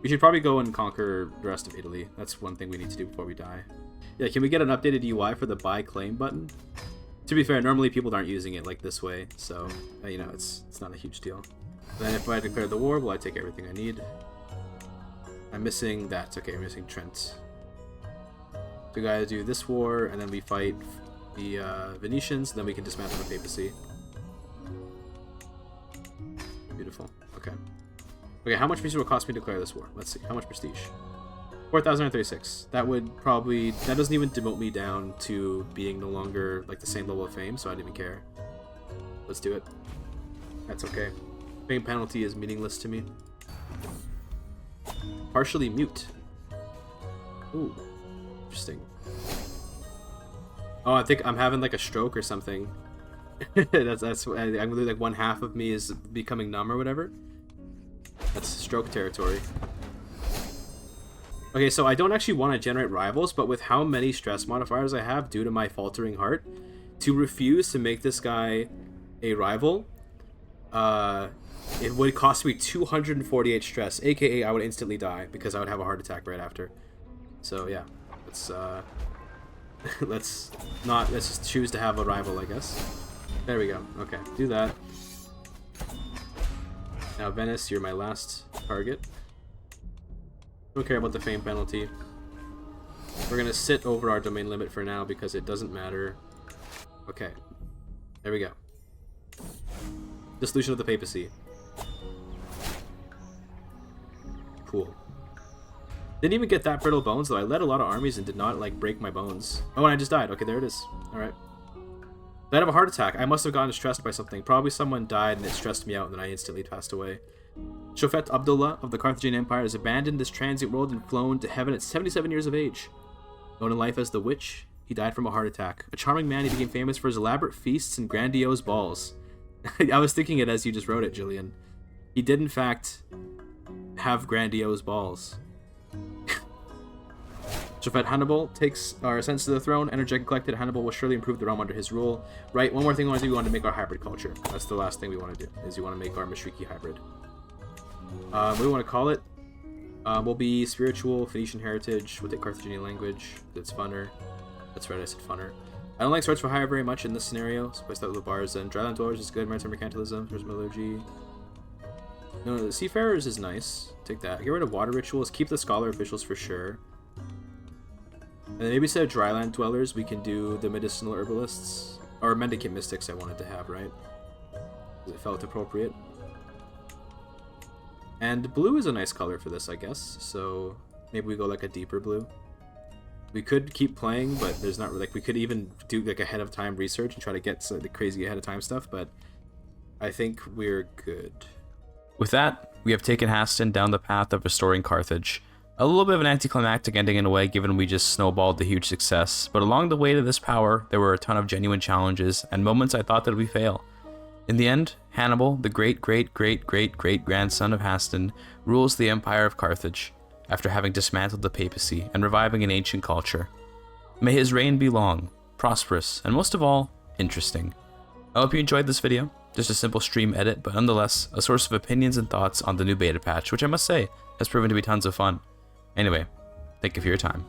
We should probably go and conquer the rest of Italy. That's one thing we need to do before we die. Yeah, can we get an updated UI for the buy claim button? To be fair, normally people aren't using it like this way, so, you know, it's not a huge deal. Then if I declare the war, will I take everything I need? I'm missing that. Okay, I'm missing Trent. So we gotta do this war, and then we fight the Venetians, then we can dismantle the papacy. Beautiful. Okay. Okay, how much prestige will it cost me to declare this war? Let's see. How much prestige? 4,036. That would probably... That doesn't even demote me down to being no longer, like, the same level of fame, so I didn't even care. Let's do it. That's okay. Fame penalty is meaningless to me. Partially mute. Ooh. Interesting. Oh, I think I'm having like a stroke or something. that's I'm literally like one half of me is becoming numb or whatever. That's stroke territory. Okay, so I don't actually want to generate rivals, but with how many stress modifiers I have due to my faltering heart, to refuse to make this guy a rival, it would cost me 248 stress, aka I would instantly die because I would have a heart attack right after. So yeah, let's just choose to have a rival, I guess. There we go. Okay, do that. Now, Venice, you're my last target. Don't care about the fame penalty. We're gonna sit over our domain limit for now because it doesn't matter. Okay. There we go. Dissolution of the papacy. Cool. Didn't even get that brittle bones though. I led a lot of armies and did not like break my bones. Oh, and I just died. Okay, there it is. Alright. Died of a heart attack. I must have gotten stressed by something. Probably someone died and it stressed me out and then I instantly passed away. Shofet Abdullah of the Carthaginian Empire has abandoned this transient world and flown to heaven at 77 years of age. Known in life as the Witch, he died from a heart attack. A charming man, he became famous for his elaborate feasts and grandiose balls. I was thinking it as you just wrote it, Julian. He did, in fact, have grandiose balls. Shofet Hannibal takes our ascents to the throne. Energetic and collected, Hannibal will surely improve the realm under his rule. Right, one more thing we want to do, we want to make our hybrid culture. That's the last thing we want to do, is you want to make our Mashriqi hybrid. What do we want to call it? We'll be spiritual, Phoenician heritage, we'll take Carthaginian language, it's funner. That's right, I said funner. I don't like swords for hire very much in this scenario, so I start with the bars, and Dryland Dwellers is good, Maritime Mercantilism, there's Metallurgy. No, the Seafarers is nice, take that. Get rid of Water Rituals, keep the Scholar Officials for sure. And then maybe instead of Dryland Dwellers, we can do the Medicinal Herbalists, or Mendicant Mystics I wanted to have, right? Because it felt appropriate. And blue is a nice color for this, I guess, so maybe we go like a deeper blue. We could keep playing, but there's not really, like, we could even do like ahead of time research and try to get the crazy ahead of time stuff, but I think we're good. With that, we have taken Haston down the path of restoring Carthage. A little bit of an anticlimactic ending in a way, given we just snowballed the huge success, but along the way to this power, there were a ton of genuine challenges and moments I thought that we fail. In the end, Hannibal, the great-great-great-great-great-grandson of Haston, rules the Empire of Carthage, after having dismantled the papacy and reviving an ancient culture. May his reign be long, prosperous, and most of all, interesting. I hope you enjoyed this video. Just a simple stream edit, but nonetheless, a source of opinions and thoughts on the new beta patch, which I must say, has proven to be tons of fun. Anyway, thank you for your time.